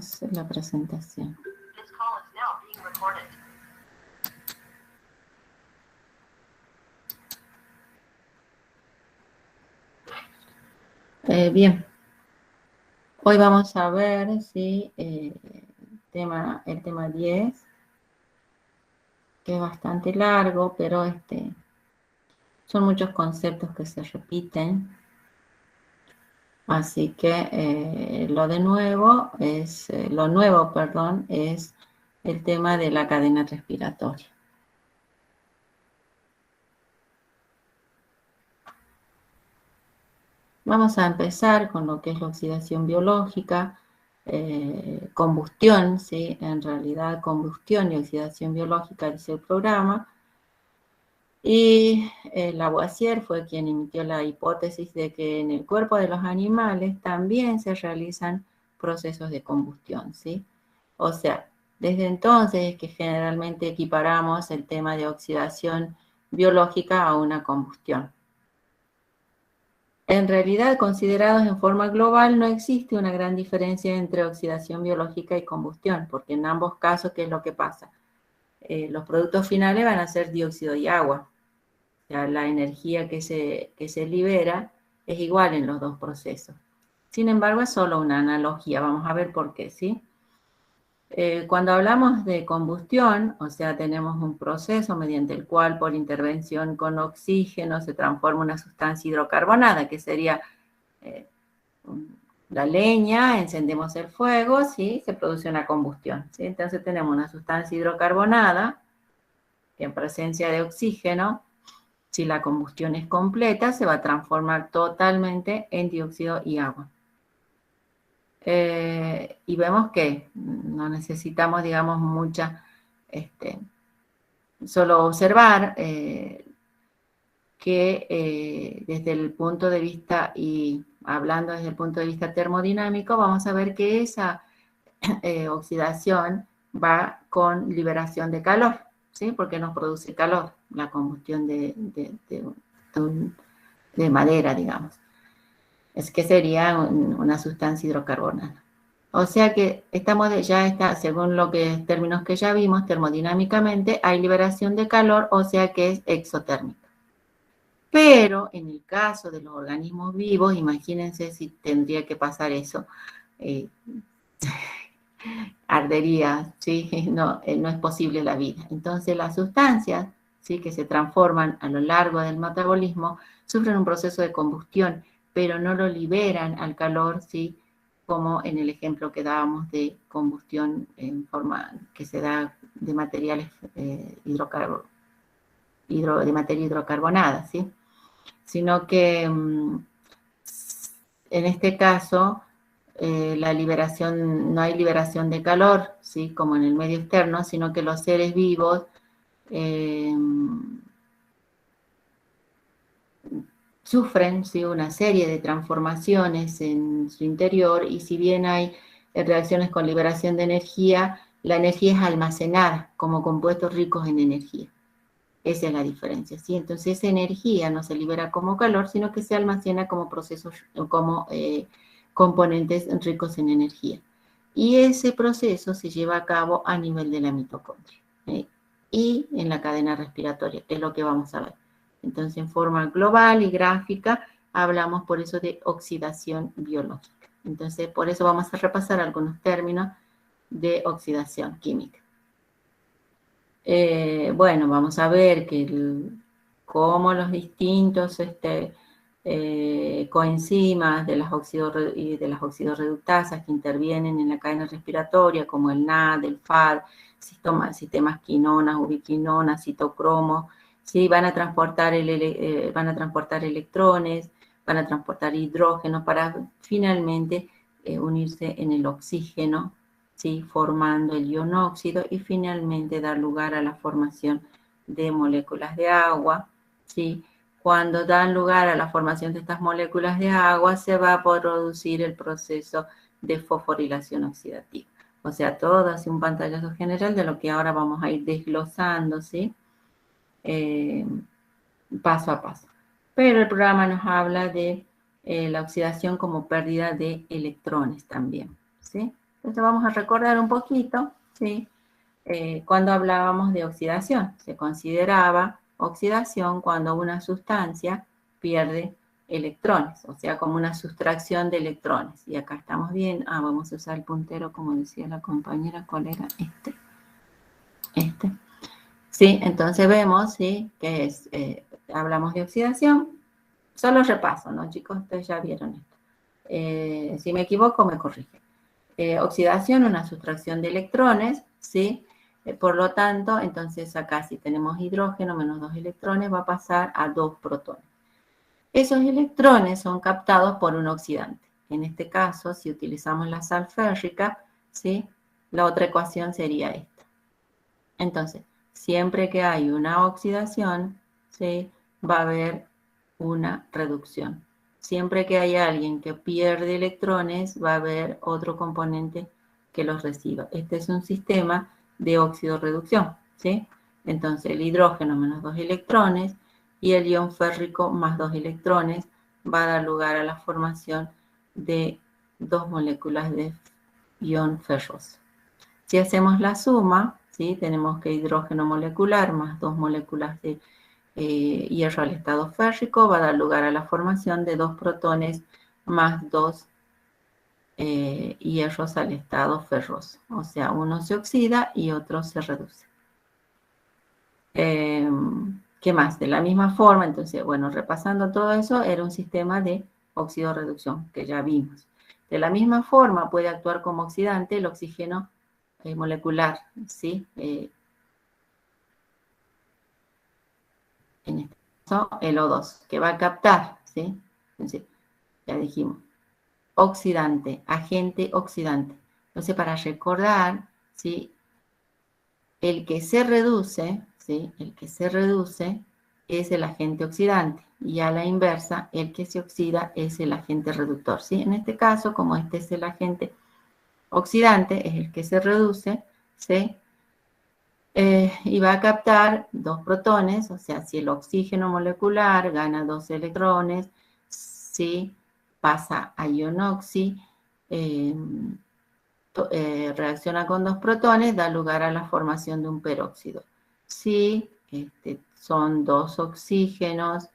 Empezamos la presentación. Bien, hoy vamos a ver si el tema 10, que es bastante largo, pero son muchos conceptos que se repiten. Así que lo nuevo, es el tema de la cadena respiratoria. Vamos a empezar con lo que es la oxidación biológica, combustión, ¿sí? En realidad, combustión y oxidación biológica dice el programa. Y Lavoisier fue quien emitió la hipótesis de que en el cuerpo de los animales también se realizan procesos de combustión, ¿sí? O sea, desde entonces es que generalmente equiparamos el tema de oxidación biológica a una combustión. En realidad, considerados en forma global, no existe una gran diferencia entre oxidación biológica y combustión, porque en ambos casos, ¿qué es lo que pasa? Los productos finales van a ser dióxido y agua. O sea, la energía que se libera es igual en los dos procesos. Sin embargo, es solo una analogía. Vamos a ver por qué, ¿sí? Cuando hablamos de combustión, o sea, tenemos un proceso mediante el cual por intervención con oxígeno se transforma una sustancia hidrocarbonada, que sería la leña, encendemos el fuego, ¿sí? Se produce una combustión, ¿sí? Entonces tenemos una sustancia hidrocarbonada que en presencia de oxígeno, si la combustión es completa, se va a transformar totalmente en dióxido y agua. Y vemos que no necesitamos, digamos, solo observar que desde el punto de vista, y hablando desde el punto de vista termodinámico, vamos a ver que esa oxidación va con liberación de calor, ¿sí? Porque nos produce calor la combustión de madera, digamos. Es que sería una sustancia hidrocarbonada. O sea que según términos que ya vimos, termodinámicamente hay liberación de calor, o sea que es exotérmica. Pero en el caso de los organismos vivos, imagínense si tendría que pasar eso. Ardería, ¿sí? No es posible la vida. Entonces las sustancias, ¿sí? Que se transforman a lo largo del metabolismo sufren un proceso de combustión, pero no lo liberan al calor, ¿sí? Como en el ejemplo que dábamos de combustión en forma que se da de materiales de materia hidrocarbonada, ¿sí? Sino que en este caso no hay liberación de calor, ¿sí? Como en el medio externo, sino que los seres vivos sufren, ¿sí? Una serie de transformaciones en su interior, y si bien hay reacciones con liberación de energía, la energía es almacenada como compuestos ricos en energía. Esa es la diferencia, ¿sí? Entonces esa energía no se libera como calor, sino que se almacena como componentes ricos en energía. Y ese proceso se lleva a cabo a nivel de la mitocondria, y en la cadena respiratoria, que es lo que vamos a ver. Entonces, en forma global y gráfica, hablamos por eso de oxidación biológica. Entonces, por eso vamos a repasar algunos términos de oxidación química. Bueno, vamos a ver cómo los distintos coenzimas de las oxidorreductasas que intervienen en la cadena respiratoria, como el NAD, el FAD, sistemas quinonas, ubiquinonas, citocromos, ¿sí? Van a transportar electrones, van a transportar hidrógeno para finalmente unirse en el oxígeno, ¿sí? Formando el ionóxido y finalmente dar lugar a la formación de moléculas de agua, ¿sí? Cuando dan lugar a la formación de estas moléculas de agua, se va a producir el proceso de fosforilación oxidativa. O sea, todo así un pantallazo general de lo que ahora vamos a ir desglosando, ¿sí? Paso a paso. Pero el programa nos habla de la oxidación como pérdida de electrones también, ¿sí? Entonces vamos a recordar un poquito, ¿sí? Cuando hablábamos de oxidación. Se consideraba oxidación cuando una sustancia pierde electrones, o sea, como una sustracción de electrones. Y acá estamos bien. Vamos a usar el puntero, como decía la compañera. ¿Cuál era? Este. Sí, entonces vemos, ¿sí? Que es, hablamos de oxidación. Solo repaso, ¿no, chicos? Ustedes ya vieron esto. Si me equivoco, me corrigen. Oxidación, una sustracción de electrones, ¿sí? Por lo tanto, entonces acá si tenemos hidrógeno menos 2 electrones, va a pasar a 2 protones. Esos electrones son captados por un oxidante. En este caso, si utilizamos la sal férrica, ¿sí? La otra ecuación sería esta. Entonces, siempre que hay una oxidación, ¿sí? Va a haber una reducción. Siempre que hay alguien que pierde electrones, va a haber otro componente que los reciba. Este es un sistema de óxido-reducción, ¿sí? Entonces, el hidrógeno menos 2 electrones y el ion férrico más 2 electrones va a dar lugar a la formación de 2 moléculas de ion ferroso. Si hacemos la suma, ¿sí? Tenemos que hidrógeno molecular más 2 moléculas de hierro al estado férrico va a dar lugar a la formación de 2 protones más 2 hierros al estado ferroso. O sea, uno se oxida y otro se reduce. ¿Qué más? De la misma forma, entonces, bueno, repasando todo eso, era un sistema de óxido-reducción que ya vimos. De la misma forma puede actuar como oxidante el oxígeno molecular, ¿sí? En este caso, el O2, que va a captar, ¿sí? Entonces, ya dijimos, oxidante, agente oxidante. Entonces, para recordar, ¿sí? El que se reduce, ¿sí? El que se reduce es el agente oxidante y a la inversa, el que se oxida es el agente reductor, ¿sí? En este caso, como este es el agente oxidante, es el que se reduce, ¿sí? Y va a captar 2 protones, o sea, si el oxígeno molecular gana 2 electrones, si pasa a ion oxi, reacciona con 2 protones, da lugar a la formación de un peróxido. Si son 2 oxígenos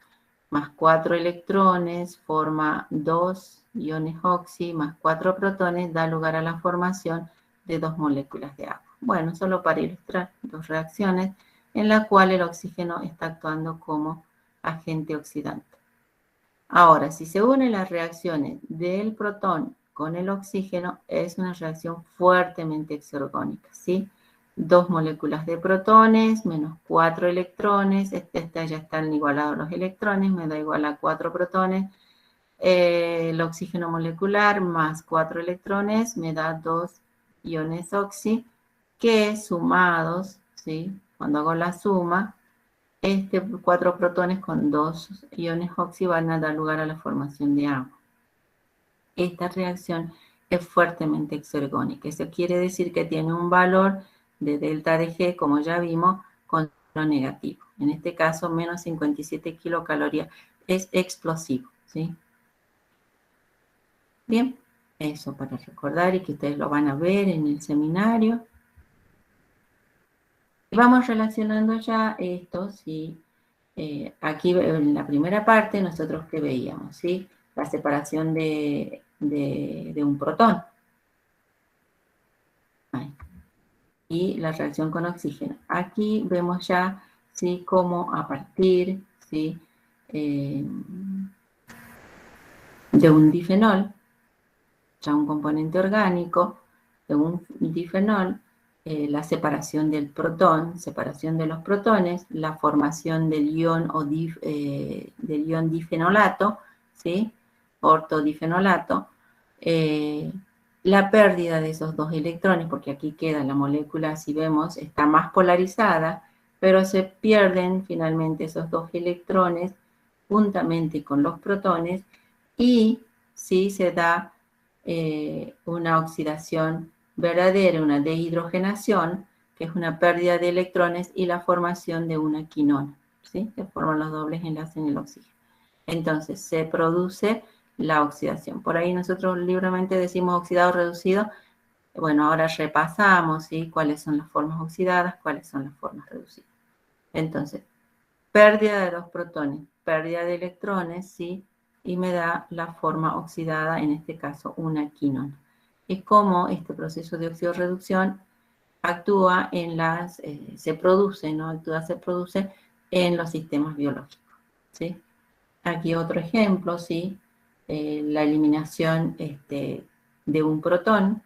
más 4 electrones, forma 2 iones oxi más 4 protones, da lugar a la formación de 2 moléculas de agua. Bueno, solo para ilustrar 2 reacciones en la cual el oxígeno está actuando como agente oxidante. Ahora, si se unen las reacciones del protón con el oxígeno, es una reacción fuertemente exergónica, ¿sí? 2 moléculas de protones menos 4 electrones, ya están igualados los electrones, me da igual a 4 protones. El oxígeno molecular más 4 electrones me da 2 iones oxi, que sumados, ¿sí? Cuando hago la suma, 4 protones con 2 iones oxi van a dar lugar a la formación de agua. Esta reacción es fuertemente exergónica. Eso quiere decir que tiene un valor de delta de G, como ya vimos, con lo negativo. En este caso, menos 57 kilocalorías. Es explosivo, ¿sí? Bien, eso para recordar y que ustedes lo van a ver en el seminario. Vamos relacionando ya esto, ¿sí? Aquí en la primera parte, nosotros ¿qué veíamos? ¿Sí? La separación de un protón. Ahí. Y la reacción con oxígeno. Aquí vemos ya, ¿sí? Cómo a partir, ¿sí? De un difenol, ya un componente orgánico, de un difenol, la separación del protón, separación de los protones, la formación del ion del ion difenolato, ¿sí? Ortodifenolato, la pérdida de esos 2 electrones, porque aquí queda la molécula, si vemos, está más polarizada, pero se pierden finalmente esos 2 electrones juntamente con los protones y sí se da una oxidación verdadera, una deshidrogenación, que es una pérdida de electrones y la formación de una quinona, ¿sí? Que forman los dobles enlaces en el oxígeno. Entonces, se produce la oxidación. Por ahí nosotros libremente decimos oxidado reducido, bueno, ahora repasamos, ¿sí? Cuáles son las formas oxidadas, cuáles son las formas reducidas. Entonces, pérdida de 2 protones, pérdida de electrones, ¿sí? Y me da la forma oxidada, en este caso, una quinona. Es como este proceso de oxidorreducción actúa en las, se produce en los sistemas biológicos, ¿sí? Aquí otro ejemplo, ¿sí? La eliminación de un protón,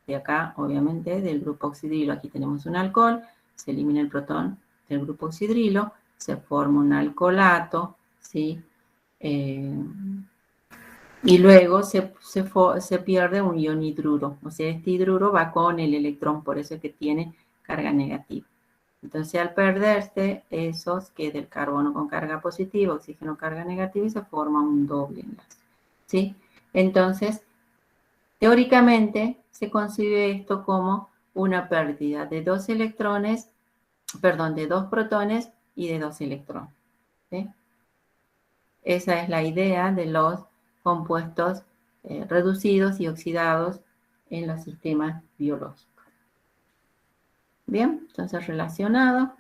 de acá, obviamente, del grupo oxidrilo. Aquí tenemos un alcohol, se elimina el protón del grupo oxidrilo, se forma un alcoholato, ¿sí? Y luego se pierde un ion hidruro, o sea, este hidruro va con el electrón, por eso es que tiene carga negativa. Entonces, al perderse esos, que es del carbono con carga positiva, oxígeno carga negativa, y se forma un doble enlace, ¿sí? Entonces, teóricamente, se concibe esto como una pérdida de 2 electrones, perdón, de 2 protones y de 2 electrones, ¿sí? Esa es la idea de los compuestos reducidos y oxidados en los sistemas biológicos. Bien, entonces relacionado.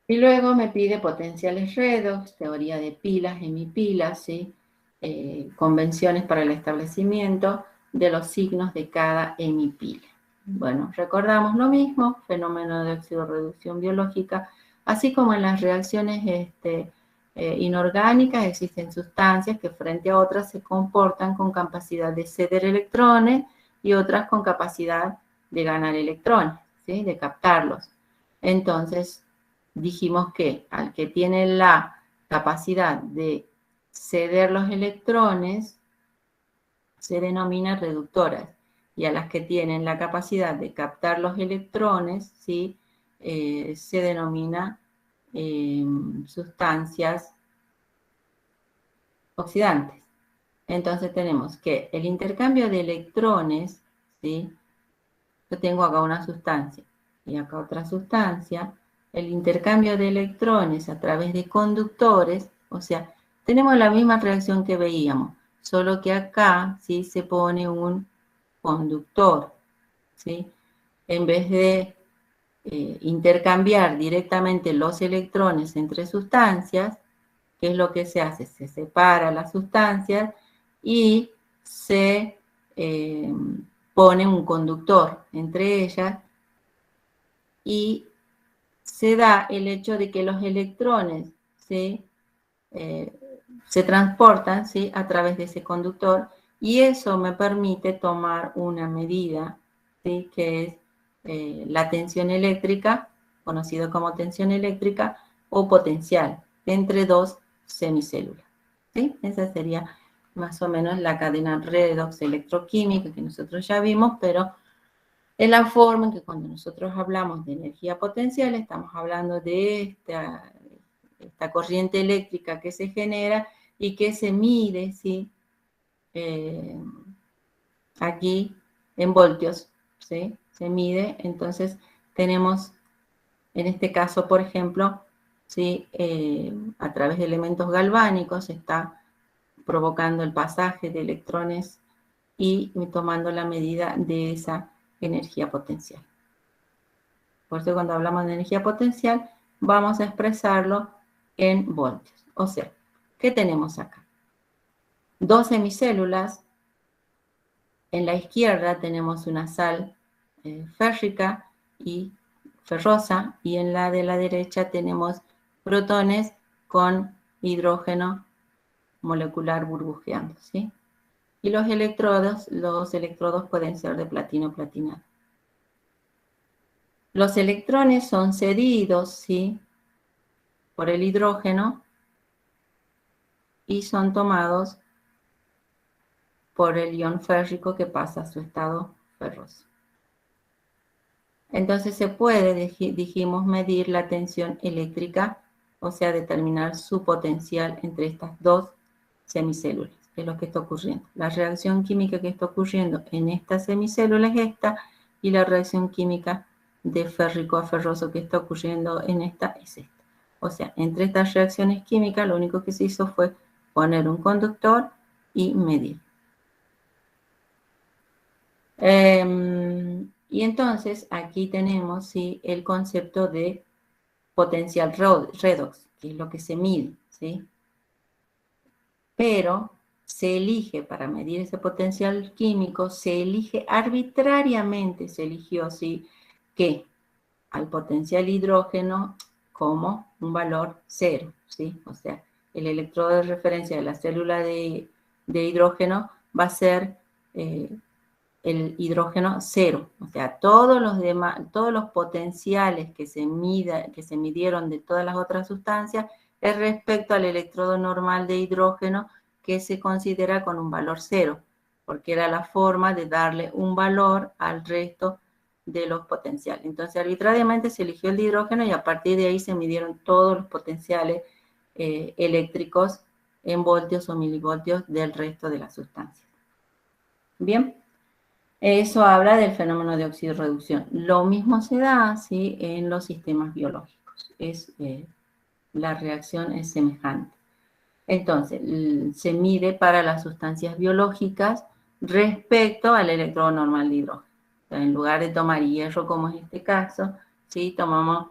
Y luego me pide potenciales redox, teoría de pilas, hemipilas, ¿sí? Convenciones para el establecimiento de los signos de cada hemipila. Bueno, recordamos lo mismo, fenómeno de oxidorreducción biológica, así como en las reacciones inorgánicas existen sustancias que frente a otras se comportan con capacidad de ceder electrones y otras con capacidad de ganar electrones, ¿sí? De captarlos. Entonces, dijimos que al que tiene la capacidad de ceder los electrones se denomina reductoras, y a las que tienen la capacidad de captar los electrones, ¿sí? Se denomina sustancias oxidantes. Entonces tenemos que el intercambio de electrones, ¿sí? Yo tengo acá una sustancia y acá otra sustancia. El intercambio de electrones a través de conductores, o sea, tenemos la misma reacción que veíamos, solo que acá, ¿sí? Se pone un conductor, ¿sí? En vez de intercambiar directamente los electrones entre sustancias, ¿qué es lo que se hace? Se separa las sustancias y se pone un conductor entre ellas, y se da el hecho de que los electrones, ¿sí? Se transportan, ¿sí? A través de ese conductor, y eso me permite tomar una medida, ¿sí? Que es la tensión eléctrica, conocido como tensión eléctrica o potencial, entre dos semicélulas, ¿sí? Esa sería más o menos la cadena redox electroquímica que nosotros ya vimos, pero es la forma en que cuando nosotros hablamos de energía potencial estamos hablando de esta corriente eléctrica que se genera y que se mide, ¿sí? Aquí en voltios, ¿sí? Se mide, entonces tenemos en este caso, por ejemplo, ¿sí? A través de elementos galvánicos se está provocando el pasaje de electrones y tomando la medida de esa energía potencial. Por eso cuando hablamos de energía potencial vamos a expresarlo en voltios. O sea, ¿qué tenemos acá? 2 semicélulas. En la izquierda tenemos una sal férrica y ferrosa, y en la de la derecha tenemos protones con hidrógeno molecular burbujeando, ¿sí? Y los electrodos pueden ser de platino platinado. Los electrones son cedidos, ¿sí? Por el hidrógeno y son tomados por el ion férrico que pasa a su estado ferroso. Entonces se puede, dijimos, medir la tensión eléctrica, o sea, determinar su potencial entre estas dos semicélulas, que es lo que está ocurriendo. La reacción química que está ocurriendo en esta semicélula es esta, y la reacción química de férrico a ferroso que está ocurriendo en esta es esta. O sea, entre estas reacciones químicas lo único que se hizo fue poner un conductor y medir. Y entonces aquí tenemos, ¿sí?, el concepto de potencial redox, que es lo que se mide, ¿sí? Pero se elige, para medir ese potencial químico, se elige arbitrariamente, se eligió, ¿sí?, que al potencial hidrógeno como un valor cero, ¿sí? O sea, el electrodo de referencia de la célula de hidrógeno va a ser el hidrógeno cero. O sea, todos los potenciales que se midieron de todas las otras sustancias es respecto al electrodo normal de hidrógeno, que se considera con un valor cero, porque era la forma de darle un valor al resto de los potenciales. Entonces, arbitrariamente se eligió el de hidrógeno y a partir de ahí se midieron todos los potenciales eléctricos en voltios o milivoltios del resto de las sustancias. Bien, eso habla del fenómeno de oxidorreducción. Lo mismo se da, ¿sí?, en los sistemas biológicos. La reacción es semejante. Entonces, se mide para las sustancias biológicas respecto al electrodo normal de hidrógeno. O sea, en lugar de tomar hierro, como es este caso, ¿sí?, tomamos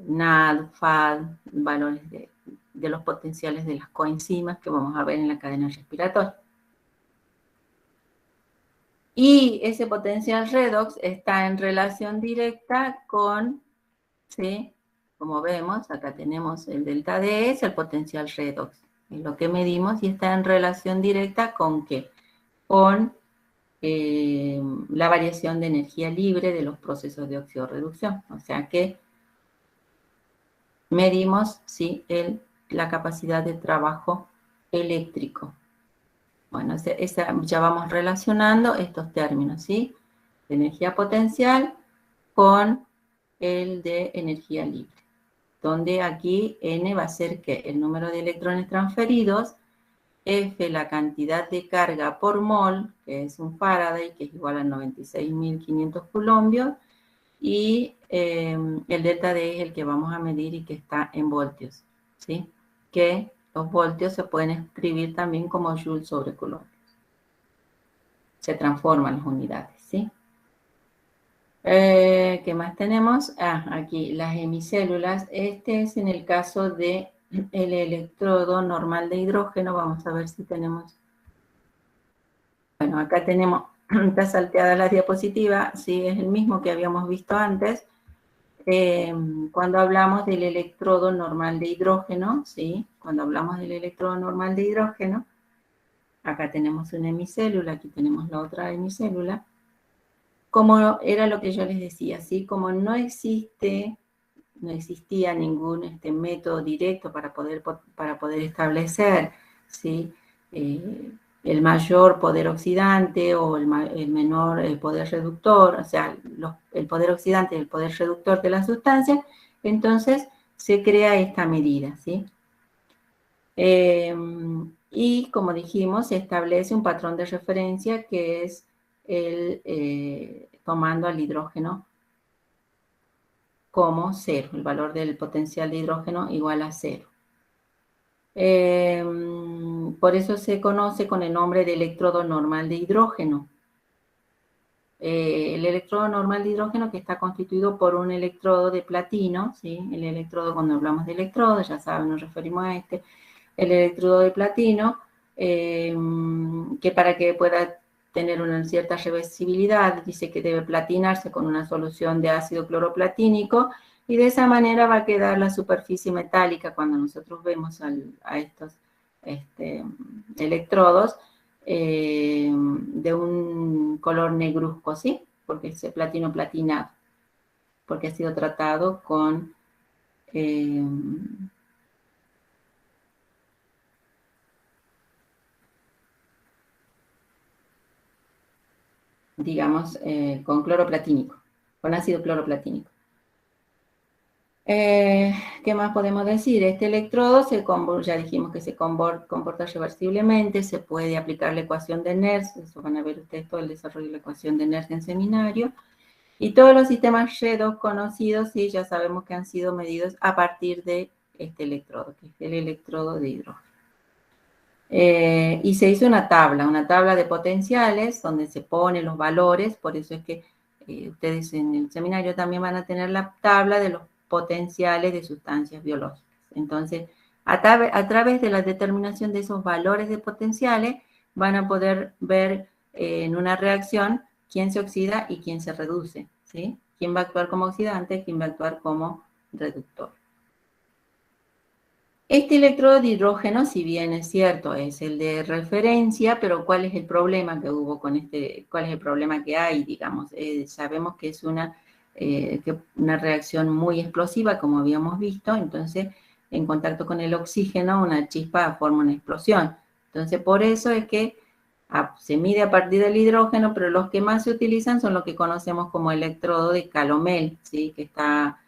NAD, FAD, valores de los potenciales de las coenzimas que vamos a ver en la cadena respiratoria. Y ese potencial redox está en relación directa con, ¿sí?, como vemos, acá tenemos el delta D, es el potencial redox. Es lo que medimos y está en relación directa con ¿qué? Con la variación de energía libre de los procesos de oxidorreducción. O sea que medimos, ¿sí?, la capacidad de trabajo eléctrico. Bueno, ya vamos relacionando estos términos, ¿sí? De energía potencial con el de energía libre, donde aquí N va a ser que el número de electrones transferidos, F la cantidad de carga por mol, que es un Faraday, que es igual a 96.500 coulombios, y el delta D es el que vamos a medir y que está en voltios, ¿sí? Que los voltios se pueden escribir también como joules sobre coulomb. Se transforman las unidades, ¿sí? ¿Qué más tenemos? Aquí las hemicélulas. Este es en el caso de el electrodo normal de hidrógeno. Vamos a ver si tenemos. Bueno, acá tenemos, está salteada la diapositiva, sí, es el mismo que habíamos visto antes. Cuando hablamos del electrodo normal de hidrógeno, ¿sí? Cuando hablamos del electrodo normal de hidrógeno, acá tenemos una hemicélula, aquí tenemos la otra hemicélula. Como era lo que yo les decía, ¿sí? Como no existía ningún método directo para poder establecer, ¿sí?, el mayor poder oxidante o el menor poder reductor, o sea, el poder oxidante y el poder reductor de la sustancia, entonces se crea esta medida, ¿sí? Y como dijimos, se establece un patrón de referencia que es tomando al hidrógeno como cero, el valor del potencial de hidrógeno igual a cero. Por eso se conoce con el nombre de electrodo normal de hidrógeno. El electrodo normal de hidrógeno que está constituido por un electrodo de platino, ¿sí? El electrodo, cuando hablamos de electrodo, ya saben, nos referimos a el electrodo de platino, que para que pueda tener una cierta reversibilidad, dice que debe platinarse con una solución de ácido cloroplatínico, y de esa manera va a quedar la superficie metálica cuando nosotros vemos a estos electrodos de un color negruzco, ¿sí? Porque es platino platinado, porque ha sido tratado con digamos, con cloro platínico, con ácido cloroplatínico. ¿Qué más podemos decir? Este electrodo, ya dijimos que se comporta reversiblemente, se puede aplicar la ecuación de Nernst, eso van a ver ustedes todo el desarrollo de la ecuación de Nernst en seminario, y todos los sistemas redox conocidos, sí, ya sabemos que han sido medidos a partir de este electrodo, que es el electrodo de hidrógeno. Y se hizo una tabla de potenciales donde se ponen los valores, por eso es que ustedes en el seminario también van a tener la tabla de los potenciales de sustancias biológicas. Entonces, a través de la determinación de esos valores de potenciales, van a poder ver en una reacción quién se oxida y quién se reduce, ¿sí? Quién va a actuar como oxidante, quién va a actuar como reductor. Este electrodo de hidrógeno, si bien es cierto, es el de referencia, pero ¿cuál es el problema que hubo con este? ¿Cuál es el problema que hay, digamos? Sabemos que es una reacción muy explosiva, como habíamos visto, entonces, en contacto con el oxígeno, una chispa forma una explosión. Entonces, por eso es que se mide a partir del hidrógeno, pero los que más se utilizan son los que conocemos como electrodo de Calomel, ¿sí? Que está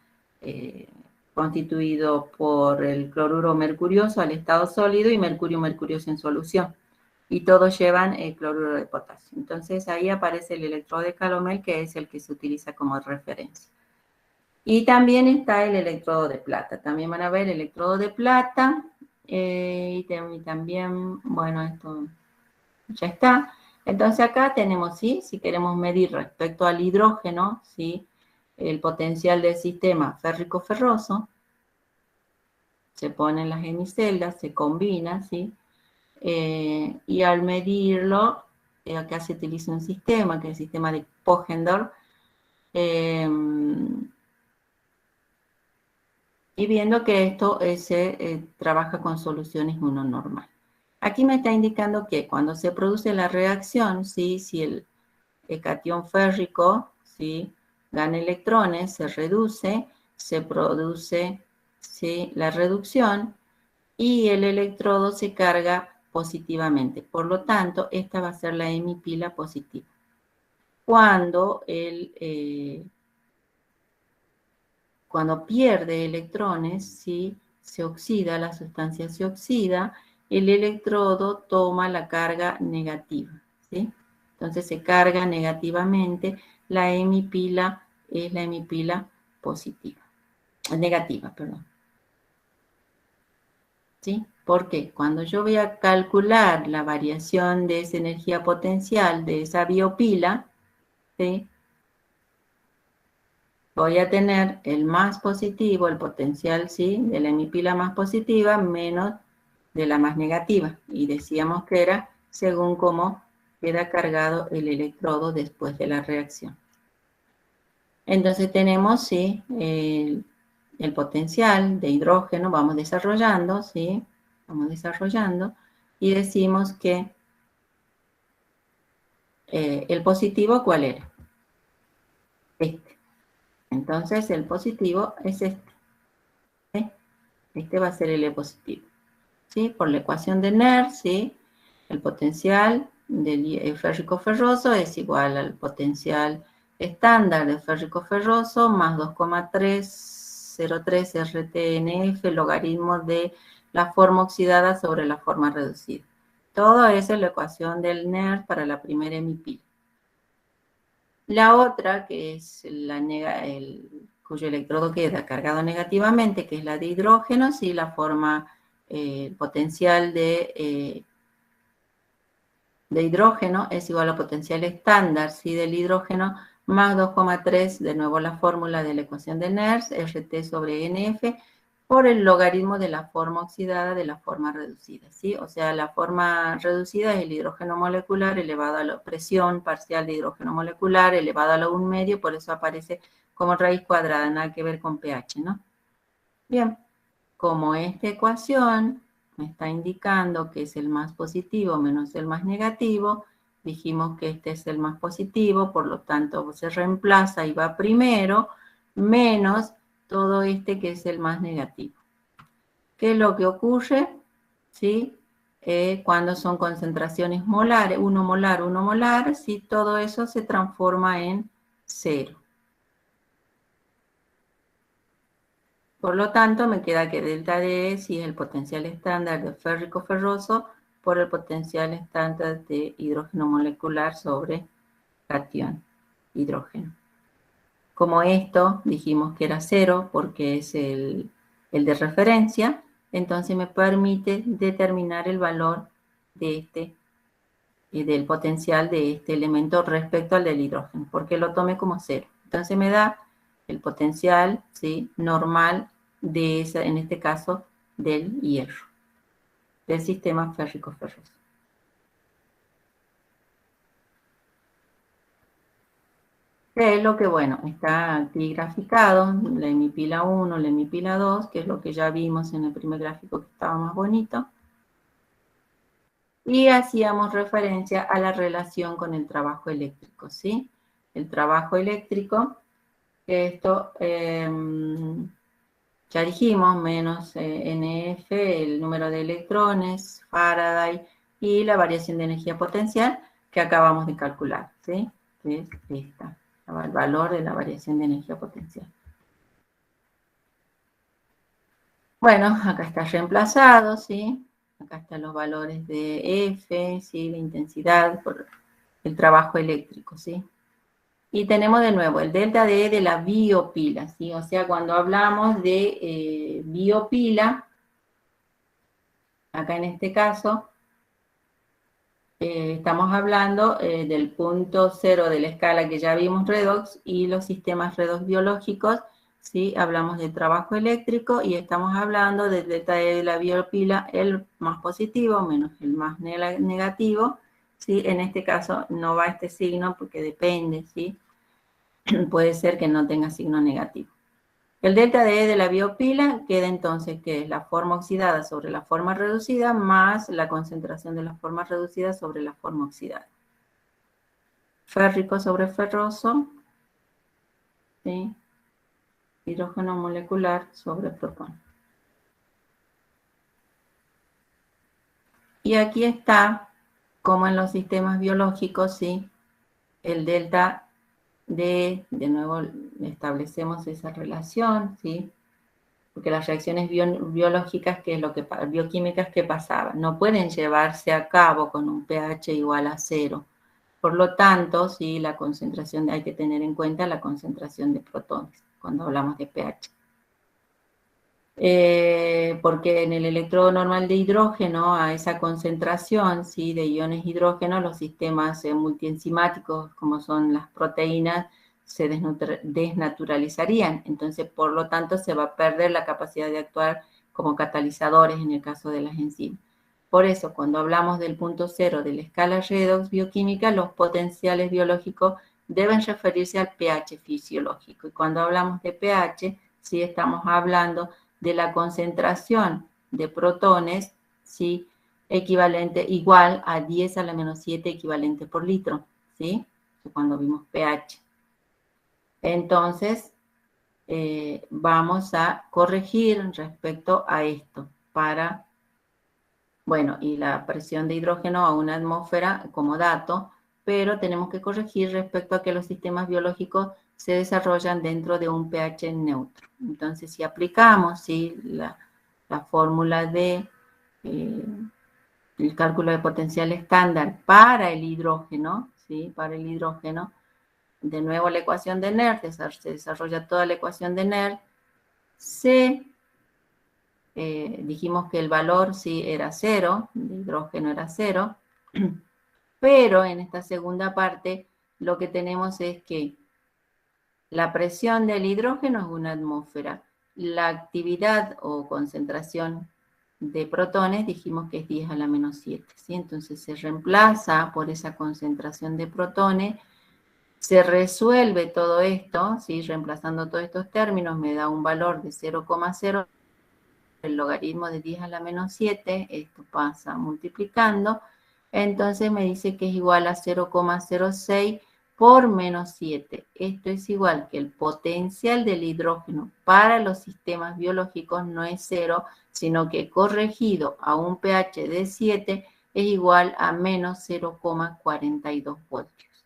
constituido por el cloruro mercurioso al estado sólido y mercurio mercurioso en solución. Y todos llevan el cloruro de potasio. Entonces ahí aparece el electrodo de Calomel, que es el que se utiliza como referencia. Y también está el electrodo de plata. También van a ver el electrodo de plata. Y también, bueno, esto ya está. Entonces acá tenemos, ¿sí? Si queremos medir respecto al hidrógeno, ¿sí? El potencial del sistema férrico-ferroso, se ponen las hemiceldas, se combina, ¿sí? Y al medirlo, acá se utiliza un sistema, que es el sistema de Poggendorf, y viendo que esto se trabaja con soluciones 1 normal. Aquí me está indicando que cuando se produce la reacción, ¿sí? Si el catión férrico, ¿sí? Gana electrones, se reduce, se produce, ¿sí? La reducción y el electrodo se carga positivamente. Por lo tanto, esta va a ser la hemipila positiva. Cuando cuando pierde electrones, ¿sí? Se oxida, la sustancia se oxida, el electrodo toma la carga negativa, ¿sí? Entonces se carga negativamente, la hemipila es la hemipila positiva, negativa, perdón. ¿Sí? Porque cuando yo voy a calcular la variación de esa energía potencial de esa biopila, ¿sí? Voy a tener el más positivo, el potencial, ¿sí? De la hemipila más positiva menos de la más negativa. Y decíamos que era según cómo queda cargado el electrodo después de la reacción. Entonces tenemos, ¿sí? El potencial de hidrógeno, vamos desarrollando, ¿sí? Vamos desarrollando y decimos que el positivo, ¿cuál era? Este. Entonces el positivo es este. ¿Sí? Este va a ser el E positivo. ¿Sí? Por la ecuación de Nernst, ¿sí? El potencial del férrico ferroso es igual al potencial estándar de férrico ferroso más 2,303 RTNF, logaritmo de la forma oxidada sobre la forma reducida. Todo eso es la ecuación del Nernst para la primera hemipila. La otra, que es cuyo electrodo queda cargado negativamente, que es la de hidrógeno, sí, la forma potencial de hidrógeno es igual al potencial estándar, ¿sí? Del hidrógeno más 2,3, de nuevo la fórmula de la ecuación de Nernst, RT sobre NF, por el logaritmo de la forma oxidada de la forma reducida, ¿sí? O sea, la forma reducida es el hidrógeno molecular elevado a la presión parcial de hidrógeno molecular elevado a la 1 medio, por eso aparece como raíz cuadrada, nada que ver con pH, ¿no? Bien, como esta ecuación me está indicando que es el más positivo menos el más negativo, dijimos que este es el más positivo, por lo tanto se reemplaza y va primero, menos todo este que es el más negativo. ¿Qué es lo que ocurre? ¿Sí? Cuando son concentraciones molares, 1 molar, 1 molar, ¿sí? Todo eso se transforma en 0. Por lo tanto, me queda que delta D sí es el potencial estándar de férrico ferroso por el potencial estándar de hidrógeno molecular sobre cation hidrógeno. Como esto dijimos que era 0 porque es el de referencia, entonces me permite determinar el valor de del potencial de este elemento respecto al del hidrógeno, porque lo tomé como cero. Entonces me da el potencial, ¿sí?, normal de esa, en este caso, del hierro, del sistema férrico-ferroso. Que es lo que, bueno, está aquí graficado, la hemipila 1, la hemipila 2, que es lo que ya vimos en el primer gráfico que estaba más bonito. Y hacíamos referencia a la relación con el trabajo eléctrico, ¿sí? El trabajo eléctrico, esto ya dijimos, menos NF, el número de electrones, Faraday, y la variación de energía potencial que acabamos de calcular, ¿sí? Que es esta, el valor de la variación de energía potencial. Bueno, acá está reemplazado, ¿sí? Acá están los valores de F, ¿sí?, la intensidad por el trabajo eléctrico, ¿sí? Y tenemos de nuevo el delta D de la biopila, ¿sí? O sea, cuando hablamos de biopila, acá en este caso, estamos hablando del punto cero de la escala que ya vimos redox y los sistemas redox biológicos, ¿sí? Hablamos de trabajo eléctrico y estamos hablando del delta D de la biopila, el más positivo menos el más negativo, ¿sí? En este caso no va este signo porque depende, ¿sí? Puede ser que no tenga signo negativo. El delta D de la biopila queda entonces que es la forma oxidada sobre la forma reducida más la concentración de la forma reducida sobre la forma oxidada. Férrico sobre ferroso, ¿sí? Hidrógeno molecular sobre protón. Y aquí está, como en los sistemas biológicos, ¿sí?, el delta D, de nuevo establecemos esa relación, ¿sí?, porque las reacciones biológicas, que es lo que, bioquímicas que pasaban, no pueden llevarse a cabo con un pH igual a 0. Por lo tanto, sí, la concentración, hay que tener en cuenta la concentración de protones cuando hablamos de pH. Porque en el electrodo normal de hidrógeno, a esa concentración, ¿sí?, de iones hidrógeno, los sistemas multienzimáticos, como son las proteínas, se desnaturalizarían. Entonces, por lo tanto, se va a perder la capacidad de actuar como catalizadores en el caso de las enzimas. Por eso, cuando hablamos del punto cero de la escala redox bioquímica, los potenciales biológicos deben referirse al pH fisiológico. Y cuando hablamos de pH, sí estamos hablando de la concentración de protones, ¿sí?, equivalente, igual a 10 a la menos 7 equivalente por litro, ¿sí?, cuando vimos pH. Entonces, vamos a corregir respecto a esto para, bueno, y la presión de hidrógeno a una atmósfera como dato, pero tenemos que corregir respecto a que los sistemas biológicos se desarrollan dentro de un pH neutro. Entonces, si aplicamos, ¿sí?, la fórmula de el cálculo de potencial estándar para el hidrógeno, ¿sí?, para el hidrógeno, de nuevo la ecuación de NER, se desarrolla toda la ecuación de NER, dijimos que el valor sí era 0, el hidrógeno era 0, pero en esta segunda parte lo que tenemos es que la presión del hidrógeno es una atmósfera, la actividad o concentración de protones dijimos que es 10 a la menos 7, ¿sí? Entonces se reemplaza por esa concentración de protones, se resuelve todo esto, ¿sí?, reemplazando todos estos términos me da un valor de 0,0, el logaritmo de 10 a la menos 7, esto pasa multiplicando, entonces me dice que es igual a 0,06 por menos 7. Esto es igual que el potencial del hidrógeno para los sistemas biológicos no es 0, sino que corregido a un pH de 7 es igual a menos 0,42 voltios.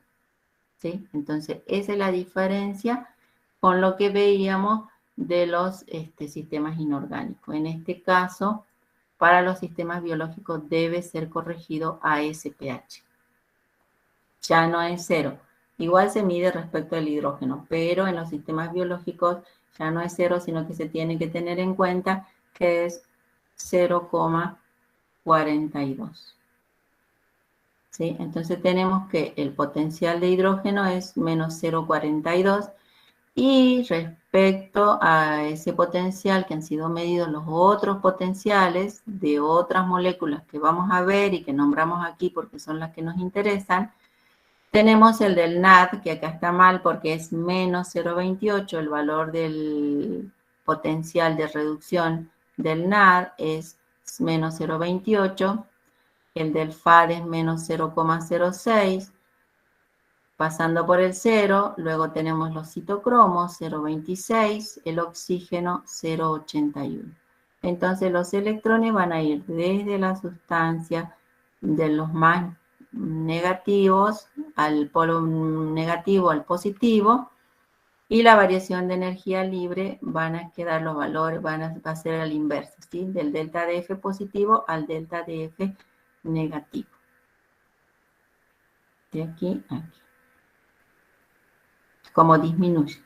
¿Sí? Entonces, esa es la diferencia con lo que veíamos de los sistemas inorgánicos. En este caso, para los sistemas biológicos debe ser corregido a ese pH. Ya no es 0. Igual se mide respecto al hidrógeno, pero en los sistemas biológicos ya no es 0, sino que se tiene que tener en cuenta que es 0,42. ¿sí? Entonces tenemos que el potencial de hidrógeno es menos 0,42 y respecto a ese potencial que han sido medidos los otros potenciales de otras moléculas que vamos a ver y que nombramos aquí porque son las que nos interesan, tenemos el del NAD, que acá está mal porque es menos 0,28, el valor del potencial de reducción del NAD es menos 0,28, el del FAD es menos 0,06, pasando por el 0, luego tenemos los citocromos 0,26, el oxígeno 0,81. Entonces los electrones van a ir desde la sustancia de los más negativos al polo negativo al positivo, y la variación de energía libre van a quedar los valores, va a ser al inverso, ¿sí? Del delta DF positivo al delta DF negativo. De aquí a aquí. Como disminuye.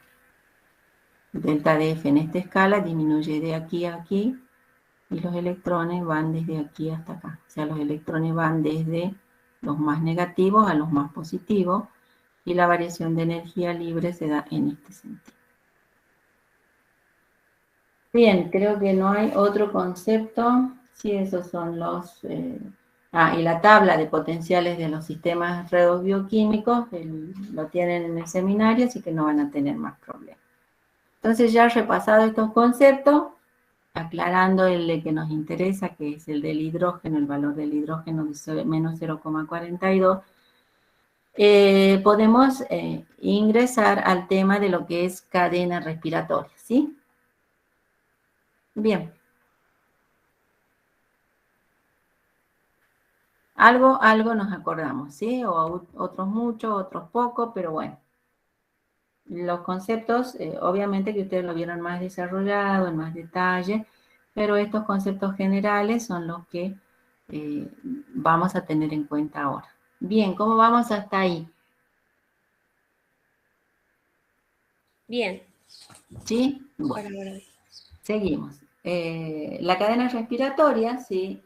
Delta DF en esta escala disminuye de aquí a aquí y los electrones van desde aquí hasta acá. O sea, los electrones van desde los más negativos a los más positivos y la variación de energía libre se da en este sentido. Bien, creo que no hay otro concepto. Sí, esos son los... y la tabla de potenciales de los sistemas redox bioquímicos, lo tienen en el seminario, así que no van a tener más problemas. Entonces ya repasado estos conceptos, aclarando el que nos interesa, que es el del hidrógeno, el valor del hidrógeno de menos 0,42, podemos ingresar al tema de lo que es cadena respiratoria, ¿sí? Bien. Algo nos acordamos, ¿sí? O otros mucho, otros poco, pero bueno. Los conceptos, obviamente que ustedes lo vieron más desarrollado, en más detalle, pero estos conceptos generales son los que vamos a tener en cuenta ahora. Bien, ¿cómo vamos hasta ahí? Bien. ¿Sí? Bueno, seguimos. La cadena respiratoria, ¿sí?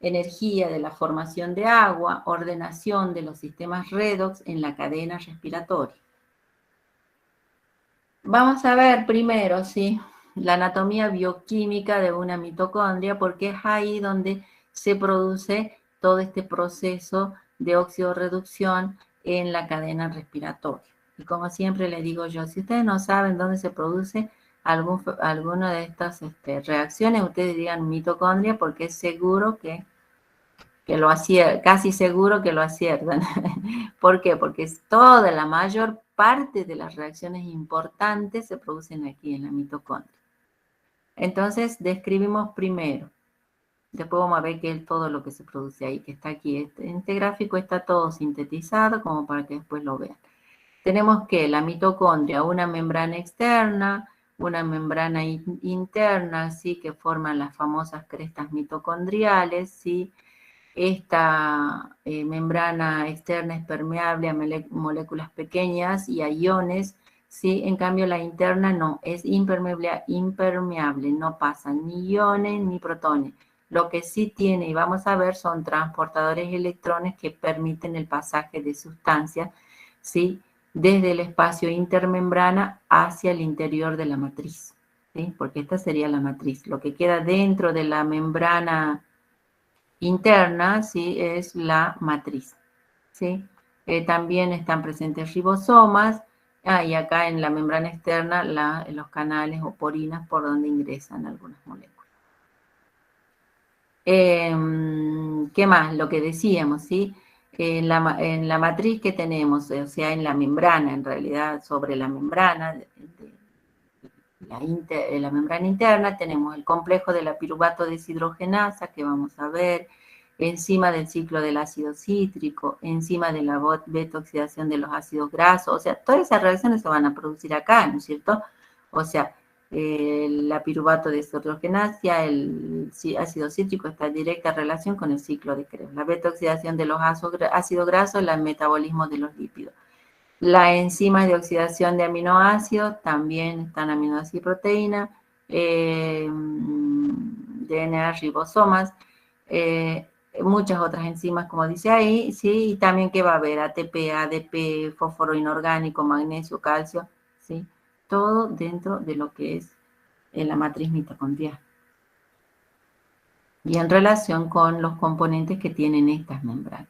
Energía de la formación de agua, ordenación de los sistemas redox en la cadena respiratoria. Vamos a ver primero, ¿sí? La anatomía bioquímica de una mitocondria, porque es ahí donde se produce todo este proceso de oxidorreducción en la cadena respiratoria. Y como siempre les digo yo, si ustedes no saben dónde se produce alguna de estas reacciones, ustedes digan mitocondria porque es seguro que lo aciertan, casi seguro que lo aciertan. ¿Por qué? Porque toda la mayor parte de las reacciones importantes se producen aquí en la mitocondria. Entonces, describimos primero. Después vamos a ver qué es todo lo que se produce ahí, que está aquí. En este gráfico está todo sintetizado como para que después lo vean. Tenemos que la mitocondria, una membrana externa, una membrana interna, ¿sí? Que forman las famosas crestas mitocondriales, ¿sí? Esta membrana externa es permeable a moléculas pequeñas y a iones, ¿sí? En cambio la interna no, es impermeable, no pasan ni iones ni protones. Lo que sí tiene, y vamos a ver, son transportadores de electrones que permiten el pasaje de sustancias, ¿sí? Desde el espacio intermembrana hacia el interior de la matriz, ¿sí? Porque esta sería la matriz. Lo que queda dentro de la membrana interna, ¿sí? Es la matriz, ¿sí? También están presentes ribosomas, y acá en la membrana externa los canales o porinas por donde ingresan algunas moléculas. ¿Qué más? Lo que decíamos, ¿sí? En la matriz que tenemos, o sea, en la membrana, en realidad, sobre la membrana, la membrana interna, tenemos el complejo de la piruvato deshidrogenasa, que vamos a ver, enzima del ciclo del ácido cítrico, enzima de la beta-oxidación de los ácidos grasos, o sea, todas esas reacciones se van a producir acá, ¿no es cierto? O sea, la piruvato deshidrogenasa, el ácido cítrico está en directa relación con el ciclo de Krebs. La beta-oxidación de los ácidos grasos, el metabolismo de los lípidos. Las enzimas de oxidación de aminoácidos también están aminoácidos y proteína, DNA, ribosomas. muchas otras enzimas, como dice ahí, ¿sí? Y también que va a haber ATP, ADP, fósforo inorgánico, magnesio, calcio, ¿sí? Todo dentro de lo que es la matriz mitocondrial. Y en relación con los componentes que tienen estas membranas.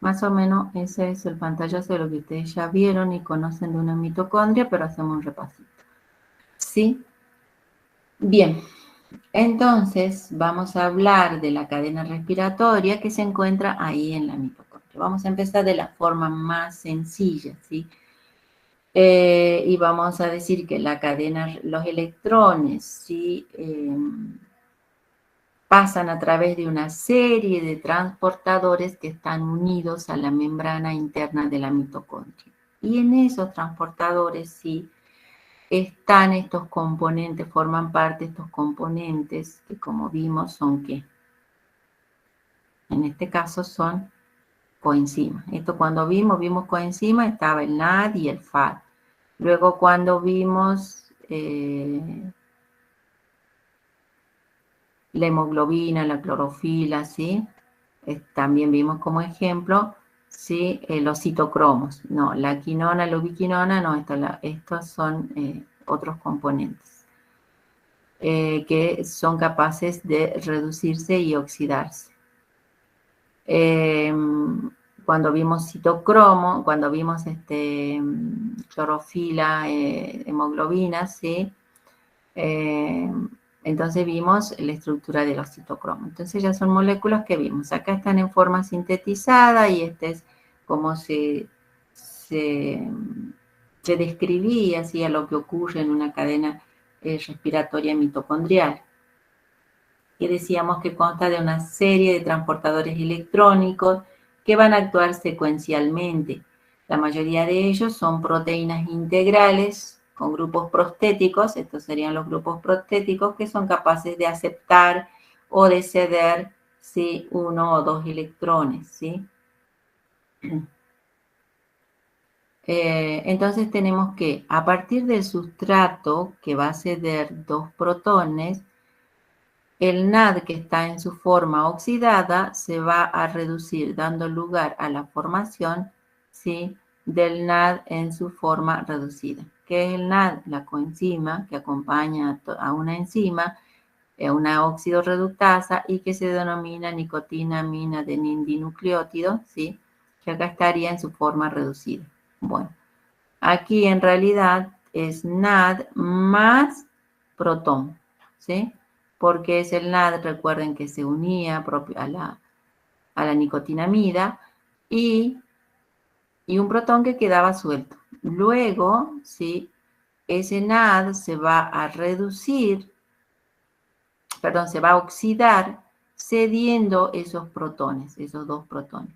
Más o menos ese es el pantallazo de lo que ustedes ya vieron y conocen de una mitocondria, pero hacemos un repasito. ¿Sí? Bien, entonces vamos a hablar de la cadena respiratoria que se encuentra ahí en la mitocondria. Vamos a empezar de la forma más sencilla, ¿sí? Y vamos a decir que la cadena, los electrones, ¿sí? Pasan a través de una serie de transportadores que están unidos a la membrana interna de la mitocondria. Y en esos transportadores, sí, están estos componentes, forman parte de estos componentes que, como vimos, son ¿qué? En este caso son coenzimas. Esto cuando vimos coenzimas, estaba el NAD y el FAD. Luego cuando vimos la hemoglobina, la clorofila, ¿sí? También vimos como ejemplo, ¿sí? Los citocromos. No, la quinona, la ubiquinona, no, estos son otros componentes que son capaces de reducirse y oxidarse. Cuando vimos citocromo, cuando vimos clorofila, hemoglobina, ¿sí? Entonces vimos la estructura de los citocromos. Entonces ya son moléculas que vimos. Acá están en forma sintetizada y este es como se describía, así, a lo que ocurre en una cadena respiratoria mitocondrial. Y decíamos que consta de una serie de transportadores electrónicos que van a actuar secuencialmente. La mayoría de ellos son proteínas integrales con grupos prostéticos, estos serían los grupos prostéticos que son capaces de aceptar o de ceder, ¿sí? Uno o dos electrones, ¿sí? Entonces tenemos que, a partir del sustrato que va a ceder dos protones, el NAD que está en su forma oxidada se va a reducir, dando lugar a la formación, ¿sí?, del NAD en su forma reducida. ¿Qué es el NAD? La coenzima que acompaña a una enzima, una oxidorreductasa, y que se denomina nicotinamina dinucleótido, ¿sí?, que acá estaría en su forma reducida. Bueno, aquí en realidad es NAD más protón, ¿sí? Porque es el NAD, recuerden que se unía a la nicotinamida y un protón que quedaba suelto. Luego, ¿sí?, ese NAD se va a reducir, perdón, se va a oxidar cediendo esos protones, esos dos protones.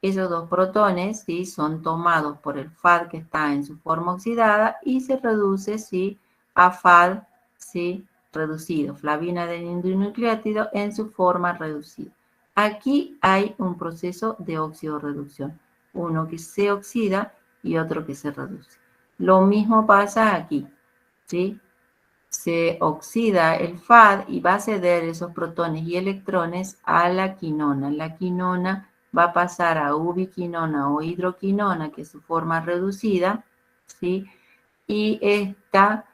Esos dos protones, ¿sí?, son tomados por el FAD que está en su forma oxidada y se reduce, ¿sí?, a FAD, ¿sí?, reducido, flavina de nucleótido en su forma reducida. Aquí hay un proceso de oxidorreducción, uno que se oxida y otro que se reduce. Lo mismo pasa aquí, ¿sí? Se oxida el FAD y va a ceder esos protones y electrones a la quinona. La quinona va a pasar a ubiquinona o hidroquinona, que es su forma reducida, ¿sí? Y esta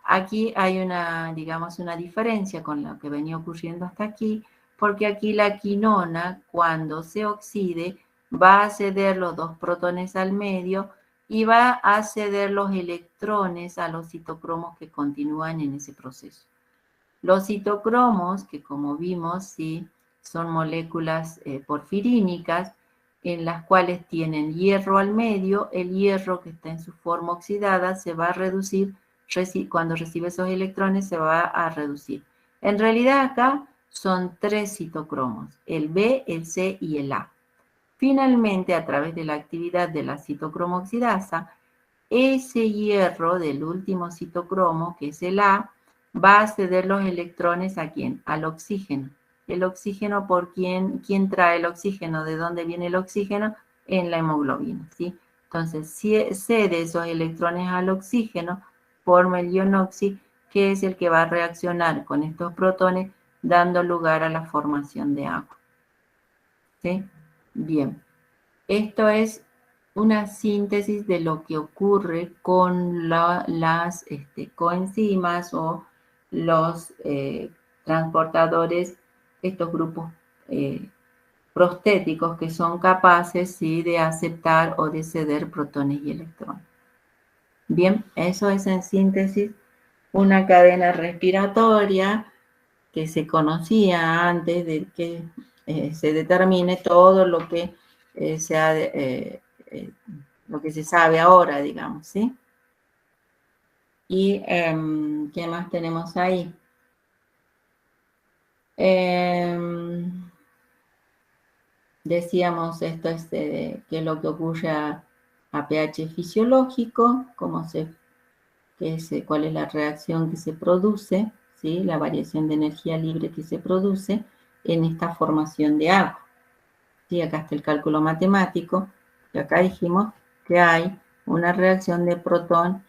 aquí hay una, digamos, una diferencia con lo que venía ocurriendo hasta aquí, porque aquí la quinona, cuando se oxide, va a ceder los dos protones al medio y va a ceder los electrones a los citocromos que continúan en ese proceso. Los citocromos, que como vimos, sí, son moléculas porfirínicas, en las cuales tienen hierro al medio. El hierro que está en su forma oxidada se va a reducir, cuando recibe esos electrones se va a reducir. En realidad acá son tres citocromos, el B, el C y el A. Finalmente, a través de la actividad de la citocromo oxidasa, ese hierro del último citocromo, que es el A, va a ceder los electrones ¿a quién? Al oxígeno. El oxígeno, ¿quién trae el oxígeno? ¿De dónde viene el oxígeno? En la hemoglobina, ¿sí? Entonces, si cede esos electrones al oxígeno, forma el ion oxi, que es el que va a reaccionar con estos protones dando lugar a la formación de agua. ¿Sí? Bien. Esto es una síntesis de lo que ocurre con las coenzimas o los transportadores, estos grupos prostéticos que son capaces, ¿sí?, de aceptar o de ceder protones y electrones. Bien, eso es en síntesis una cadena respiratoria que se conocía antes de que se determine todo lo que lo que se sabe ahora, digamos, ¿sí? Y ¿qué más tenemos ahí? Decíamos esto es que es lo que ocurre a pH fisiológico, cuál es la reacción que se produce, ¿sí?, la variación de energía libre que se produce en esta formación de agua. ¿Sí? Acá está el cálculo matemático, y acá dijimos que hay una reacción de protón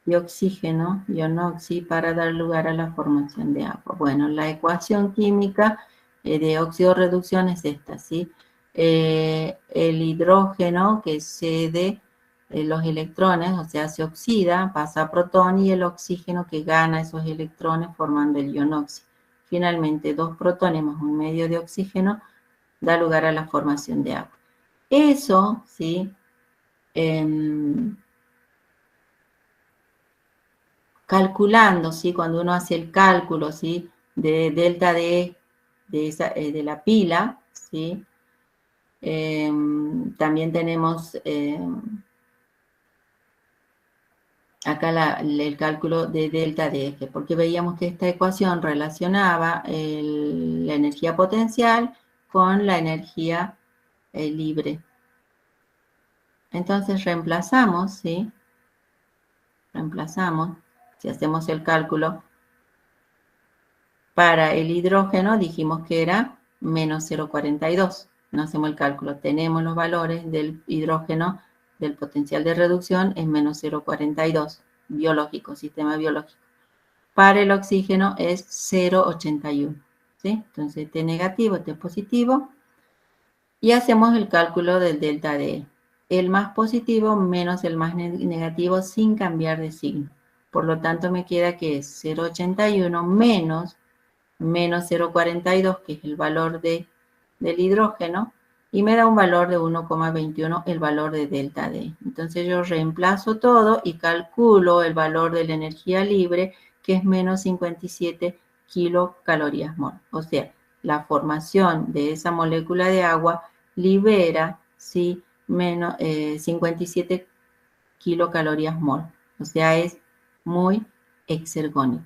y oxígeno, ionoxi, para dar lugar a la formación de agua. Bueno, la ecuación química de óxido-reducción es esta, ¿sí? El hidrógeno que cede los electrones, o sea, se oxida, pasa a protón, y el oxígeno que gana esos electrones formando el ionoxi. Finalmente, 2 protones más un medio de oxígeno da lugar a la formación de agua. Eso, ¿sí? Calculando, ¿sí?, cuando uno hace el cálculo, ¿sí?, de delta D de la pila, ¿sí? También tenemos acá el cálculo de delta de F, porque veíamos que esta ecuación relacionaba la energía potencial con la energía libre. Entonces reemplazamos, ¿sí? Reemplazamos, si hacemos el cálculo, para el hidrógeno dijimos que era menos 0,42. No hacemos el cálculo, tenemos los valores del hidrógeno, del potencial de reducción en menos 0,42, biológico, sistema biológico. Para el oxígeno es 0,81, ¿sí? Entonces T negativo, T positivo, y hacemos el cálculo del delta D. El más positivo menos el más negativo sin cambiar de signo. Por lo tanto, me queda que es 0,81 menos 0,42, que es el valor del hidrógeno, y me da un valor de 1,21, el valor de delta D. Entonces yo reemplazo todo y calculo el valor de la energía libre, que es menos 57 kilocalorías mol. O sea, la formación de esa molécula de agua libera, ¿sí?, menos 57 kilocalorías mol. O sea, es muy exergónica.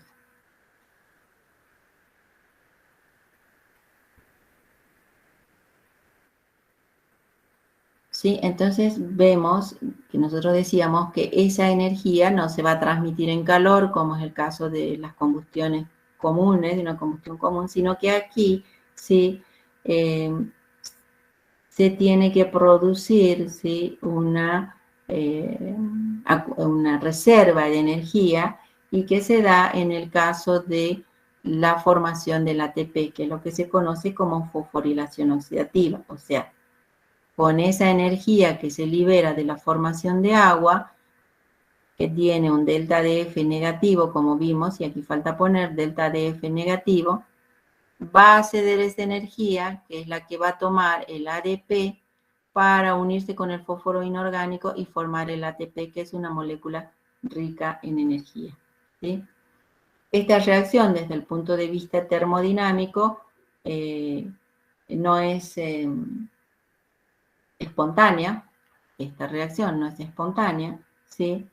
¿Sí? Entonces vemos que nosotros decíamos que esa energía no se va a transmitir en calor, como es el caso de las combustiones comunes, de una combustión común, sino que aquí sí se tiene que producir, ¿sí?, una reserva de energía, y que se da en el caso de la formación del ATP, que es lo que se conoce como fosforilación oxidativa. O sea, con esa energía que se libera de la formación de agua, que tiene un delta DF negativo, como vimos, y aquí falta poner delta DF negativo, va a ceder esa energía, que es la que va a tomar el ADP para unirse con el fósforo inorgánico y formar el ATP, que es una molécula rica en energía, ¿sí? Esta reacción, desde el punto de vista termodinámico, no es espontánea. Esta reacción no es espontánea, ¿sí?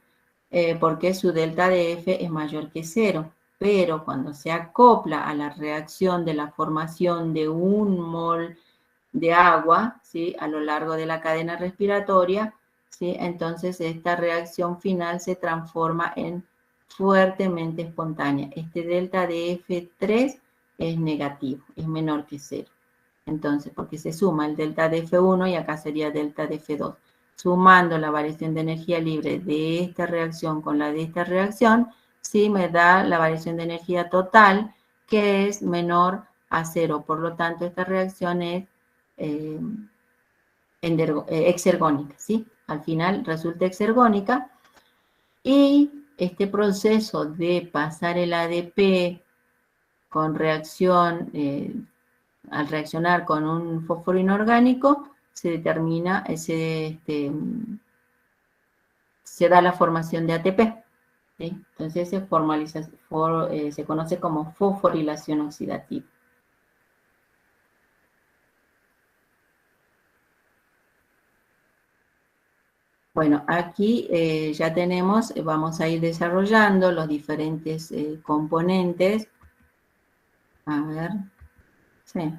Porque su delta de F es mayor que 0, pero cuando se acopla a la reacción de la formación de 1 mol de agua, ¿sí?, a lo largo de la cadena respiratoria, ¿sí?, entonces esta reacción final se transforma en fuertemente espontánea. Este delta de F3 es negativo, es menor que 0. Entonces, porque se suma el delta de F1 y acá sería delta de F2. Sumando la variación de energía libre de esta reacción con la de esta reacción, sí me da la variación de energía total, que es menor a 0. Por lo tanto, esta reacción es exergónica, ¿sí? Al final resulta exergónica. Y este proceso de pasar el ADP con reacción, al reaccionar con un fósforo inorgánico, se determina, se da la formación de ATP. ¿Sí? Entonces se conoce como fosforilación oxidativa. Bueno, aquí ya tenemos, vamos a ir desarrollando los diferentes componentes. A ver, sí.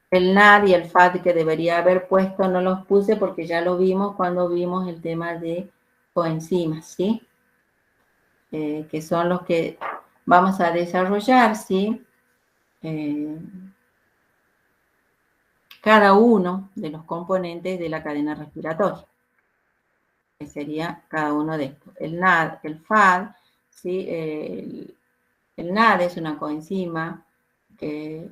El NAD y el FAD que debería haber puesto no los puse porque ya lo vimos cuando vimos el tema de coenzimas, ¿sí? Que son los que vamos a desarrollar, ¿sí? Cada uno de los componentes de la cadena respiratoria, que sería cada uno de estos. El NAD, el FAD, ¿sí? El NAD es una coenzima que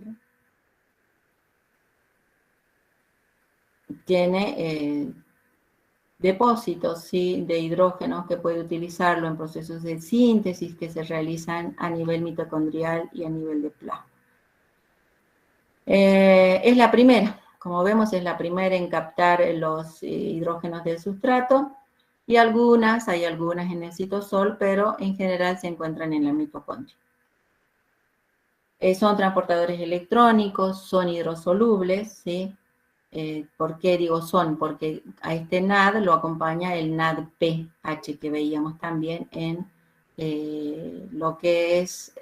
tiene depósitos, ¿sí? De hidrógeno que puede utilizarlo en procesos de síntesis que se realizan a nivel mitocondrial y a nivel de plasma. Es la primera, como vemos, es la primera en captar los hidrógenos del sustrato, y hay algunas en el citosol, pero en general se encuentran en la mitocondria. Son transportadores electrónicos, son hidrosolubles, ¿sí? ¿Por qué digo son? Porque a este NAD lo acompaña el NADPH que veíamos también en lo que es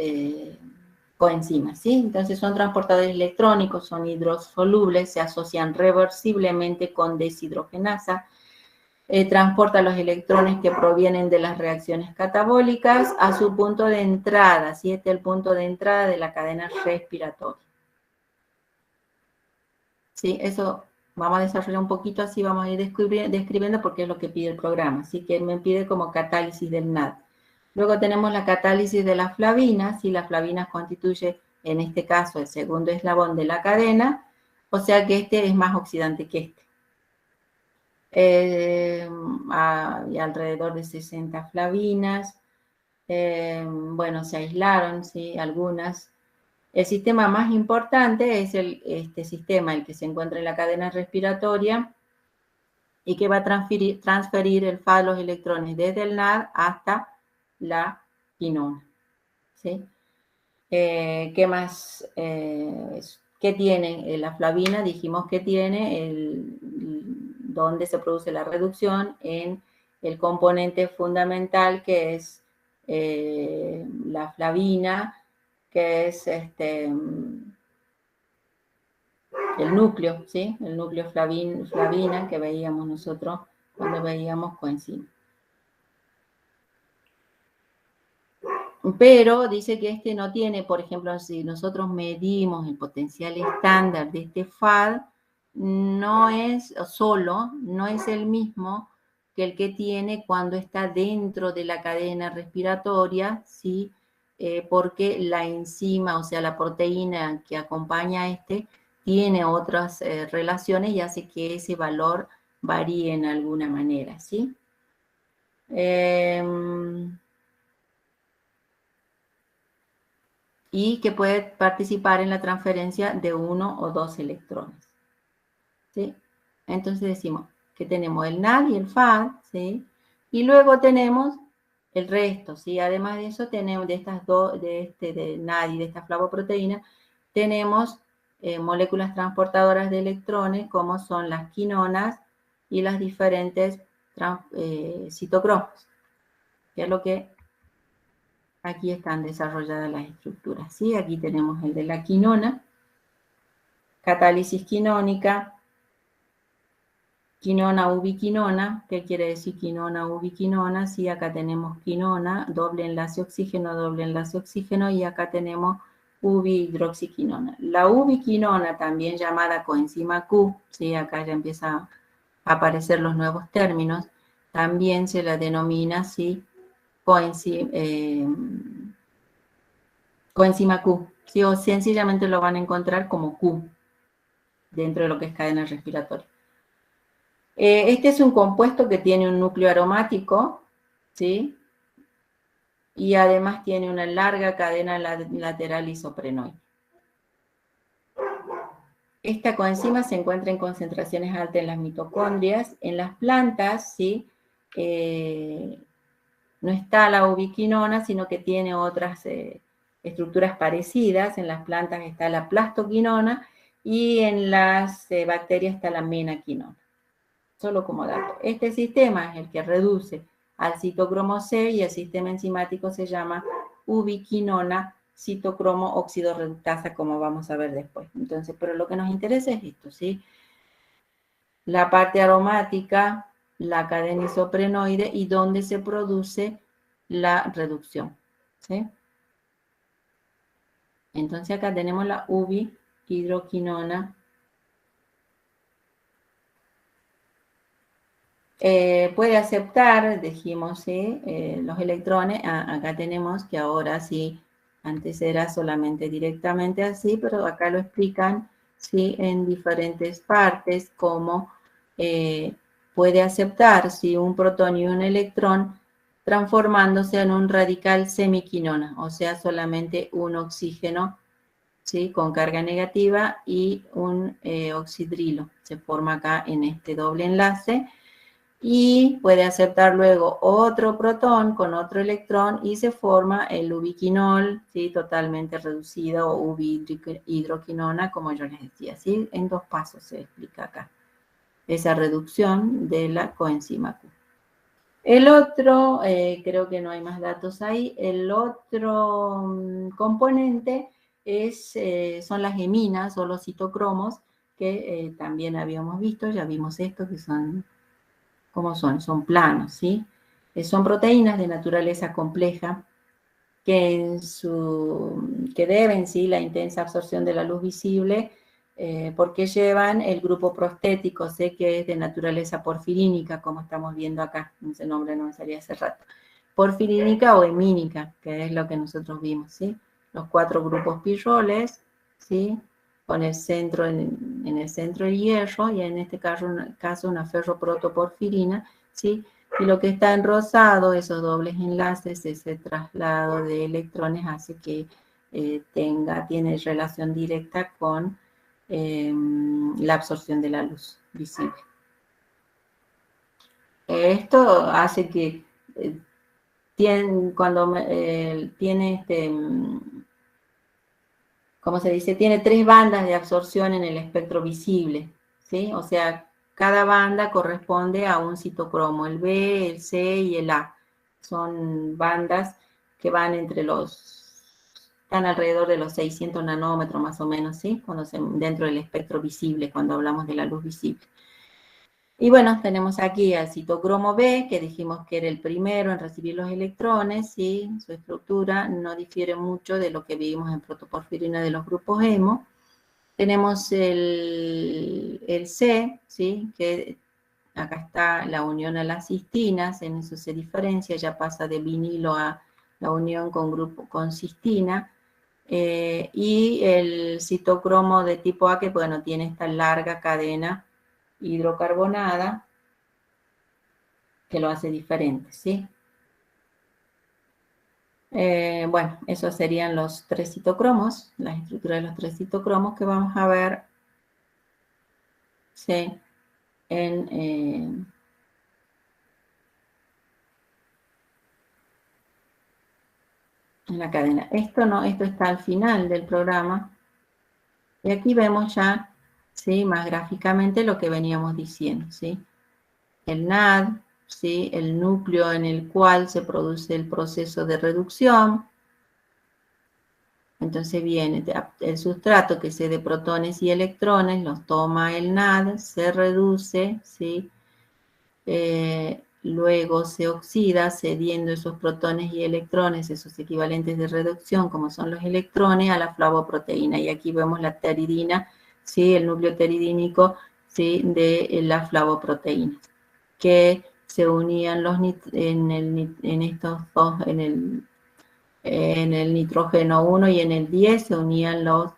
coenzimas, ¿sí? Entonces son transportadores electrónicos, son hidrosolubles, se asocian reversiblemente con deshidrogenasa, transporta los electrones que provienen de las reacciones catabólicas a su punto de entrada, ¿sí? Este es el punto de entrada de la cadena respiratoria. ¿Sí? Eso vamos a desarrollar un poquito, así vamos a ir describiendo porque es lo que pide el programa. Así que me pide como catálisis del NAD. Luego tenemos la catálisis de las flavinas. ¿Sí? Las flavinas constituye, en este caso, el segundo eslabón de la cadena. O sea que este es más oxidante que este. Hay alrededor de 60 flavinas. Bueno, se aislaron, ¿sí? Algunas. El sistema más importante es este sistema, el que se encuentra en la cadena respiratoria y que va a transferir el FAD, los electrones desde el NAD hasta la quinona. ¿Sí? ¿Qué más? ¿Qué tiene la flavina? Dijimos que tiene donde se produce la reducción en el componente fundamental que es la flavina, que es el núcleo, ¿sí? El núcleo flavina que veíamos nosotros cuando veíamos coenzima. Pero dice que este no tiene, por ejemplo, si nosotros medimos el potencial estándar de este FAD, no es el mismo que el que tiene cuando está dentro de la cadena respiratoria, ¿sí? Porque la enzima, o sea, la proteína que acompaña a este, tiene otras relaciones y hace que ese valor varíe en alguna manera, ¿sí? Y que puede participar en la transferencia de uno o dos electrones, ¿sí? Entonces decimos que tenemos el NAD y el FAD, ¿sí? Y luego tenemos el resto, ¿sí? Además de eso tenemos de estas dos, de NAD y de esta flavoproteína, tenemos moléculas transportadoras de electrones como son las quinonas y las diferentes citocromos, que es lo que aquí están desarrolladas las estructuras, ¿sí? Aquí tenemos el de la quinona, catálisis quinónica, quinona ubiquinona. ¿Qué quiere decir quinona ubiquinona? Sí, acá tenemos quinona, doble enlace oxígeno, y acá tenemos ubihidroxiquinona. La ubiquinona, también llamada coenzima Q, ¿sí? Acá ya empieza a aparecer los nuevos términos, también se la denomina, ¿sí? Coenzima Q, ¿sí? O sencillamente lo van a encontrar como Q, dentro de lo que es cadena respiratoria. Este es un compuesto que tiene un núcleo aromático, ¿sí? Y además tiene una larga cadena lateral isoprenoide. Esta coenzima se encuentra en concentraciones altas en las mitocondrias. En las plantas, ¿sí? No está la ubiquinona, sino que tiene otras estructuras parecidas. En las plantas está la plastoquinona y en las bacterias está la menaquinona. Solo como dato. Este sistema es el que reduce al citocromo C y el sistema enzimático se llama ubiquinona citocromo oxidorreductasa, como vamos a ver después. Entonces, pero lo que nos interesa es esto, ¿sí? La parte aromática, la cadena isoprenoide y donde se produce la reducción, ¿sí? Entonces acá tenemos la ubihidroquinona. Puede aceptar, dijimos, ¿sí? Los electrones. Acá tenemos que ahora sí, antes era solamente directamente así, pero acá lo explican, ¿sí? En diferentes partes, cómo puede aceptar, ¿sí? Un protón y un electrón transformándose en un radical semiquinona, o sea, solamente un oxígeno, ¿sí? Con carga negativa y un oxidrilo. Se forma acá en este doble enlace. Y puede aceptar luego otro protón con otro electrón y se forma el ubiquinol, ¿sí? Totalmente reducido, o ubihidroquinona, como yo les decía, ¿sí? En 2 pasos se explica acá esa reducción de la coenzima Q. El otro, creo que no hay más datos ahí, el otro componente son las heminas o los citocromos, que también habíamos visto, ya vimos esto, que son... ¿Cómo son? Son planos, ¿sí? Son proteínas de naturaleza compleja que, que deben, ¿sí? La intensa absorción de la luz visible porque llevan el grupo prostético, sé que es de naturaleza porfirínica, como estamos viendo acá, ese nombre no me salía hace rato. Porfirínica o hemínica, que es lo que nosotros vimos, ¿sí? Los 4 grupos pirroles, ¿sí? Con el centro en el centro el hierro y en este caso una ferroprotoporfirina, ¿sí? Y lo que está en rosado, esos dobles enlaces, ese traslado de electrones hace que tiene relación directa con la absorción de la luz visible. Esto hace que cuando tiene ¿cómo se dice? Tiene 3 bandas de absorción en el espectro visible, ¿sí? O sea, cada banda corresponde a un citocromo, el B, el C y el A. Son bandas que van están alrededor de los 600 nanómetros más o menos, ¿sí? Dentro del espectro visible, cuando hablamos de la luz visible. Y bueno, tenemos aquí al citocromo B, que dijimos que era el primero en recibir los electrones, ¿sí? Su estructura no difiere mucho de lo que vimos en protoporfirina de los grupos hemo. Tenemos el C, ¿sí? Que acá está la unión a las cistinas, en eso se diferencia, ya pasa de vinilo a la unión con cistina. Y el citocromo de tipo A, que bueno, tiene esta larga cadena hidrocarbonada, que lo hace diferente, ¿sí? Bueno, esos serían los 3 citocromos, la estructura de los 3 citocromos que vamos a ver, ¿sí? En la cadena. Esto está al final del programa. Y aquí vemos ya, ¿sí? Más gráficamente lo que veníamos diciendo, ¿sí? El NAD, ¿sí? El núcleo en el cual se produce el proceso de reducción. Entonces viene el sustrato que se de protones y electrones, los toma el NAD, se reduce, ¿sí? Luego se oxida cediendo esos protones y electrones, esos equivalentes de reducción, como son los electrones, a la flavoproteína. Y aquí vemos la pteridina, ¿sí? El núcleo pteridínico, ¿sí? De la flavoproteína, que se unían en en el nitrógeno 1 y en el 10 se unían los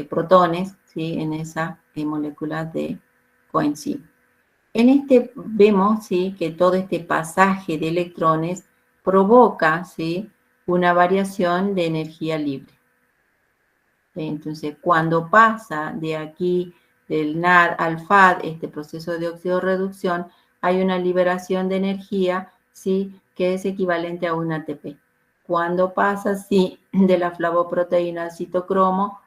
protones, ¿sí? En esa molécula de coenzima. En este vemos, ¿sí?, que todo este pasaje de electrones provoca, ¿sí?, una variación de energía libre. Entonces, cuando pasa de aquí del NAD al FAD, este proceso de oxidorreducción, hay una liberación de energía, ¿sí?, que es equivalente a un ATP. Cuando pasa, sí, de la flavoproteína al citocromo,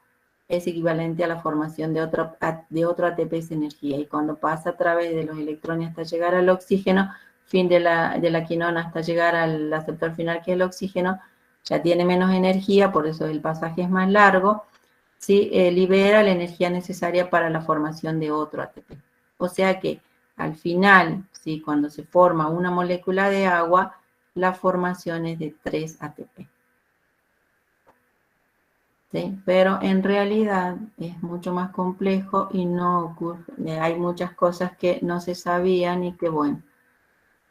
es equivalente a la formación de otro ATP, es energía. Y cuando pasa a través de los electrones hasta llegar al oxígeno, fin de la quinona hasta llegar al aceptor final, que es el oxígeno, ya tiene menos energía, por eso el pasaje es más largo, ¿sí? Libera la energía necesaria para la formación de otro ATP. O sea que al final, ¿sí?, cuando se forma una molécula de agua, la formación es de 3 ATP. ¿Sí? Pero en realidad es mucho más complejo y no ocurre, hay muchas cosas que no se sabían y que bueno.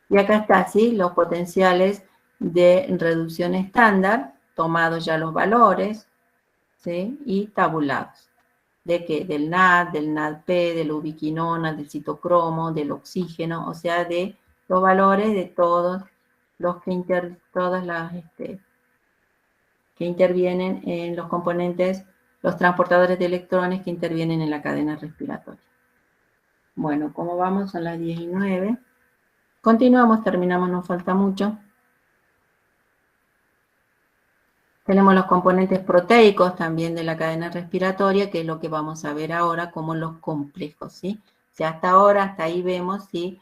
Y acá está, ¿sí?, los potenciales de reducción estándar, tomados ya los valores, ¿sí?, y tabulados. ¿De qué? Del NAD, del NADP, de la ubiquinona, del citocromo, del oxígeno, o sea, de los valores de todos los que todas las que intervienen en los componentes, los transportadores de electrones que intervienen en la cadena respiratoria. Bueno, ¿cómo vamos? Son las 10:09. Continuamos, terminamos, nos falta mucho. Tenemos los componentes proteicos también de la cadena respiratoria, que es lo que vamos a ver ahora como los complejos, ¿sí? O sea, hasta ahora, hasta ahí vemos, ¿sí?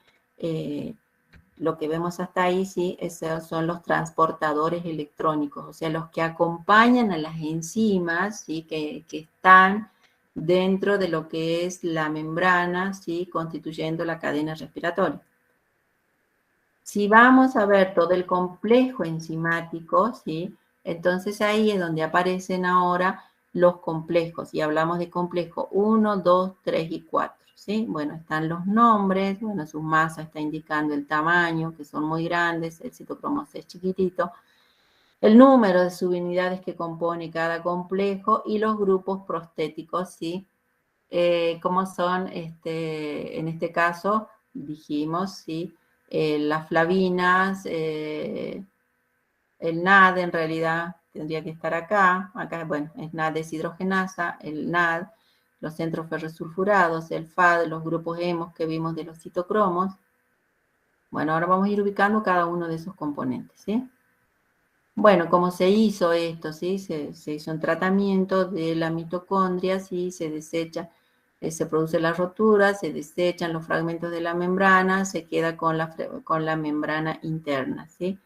Lo que vemos hasta ahí, sí, esos son los transportadores electrónicos, o sea, los que acompañan a las enzimas, sí, que están dentro de lo que es la membrana, sí, constituyendo la cadena respiratoria. Si vamos a ver todo el complejo enzimático, sí, entonces ahí es donde aparecen ahora los complejos, y hablamos de complejo 1, 2, 3 y 4. ¿Sí? Bueno, están los nombres, bueno, su masa está indicando el tamaño, que son muy grandes, el citocromo C es chiquitito, el número de subunidades que compone cada complejo y los grupos prostéticos, ¿sí? Como son, en este caso, dijimos, ¿sí? Las flavinas, el NAD en realidad tendría que estar acá, bueno, es NAD deshidrogenasa, el NAD, los centros ferrosulfurados, el FAD, los grupos hemos que vimos de los citocromos. Bueno, ahora vamos a ir ubicando cada uno de esos componentes, ¿sí? Bueno, ¿cómo se hizo esto? ¿Sí? Se hizo un tratamiento de la mitocondria, ¿sí? Se desecha, se produce la rotura, se desechan los fragmentos de la membrana, se queda con la membrana interna, ¿sí?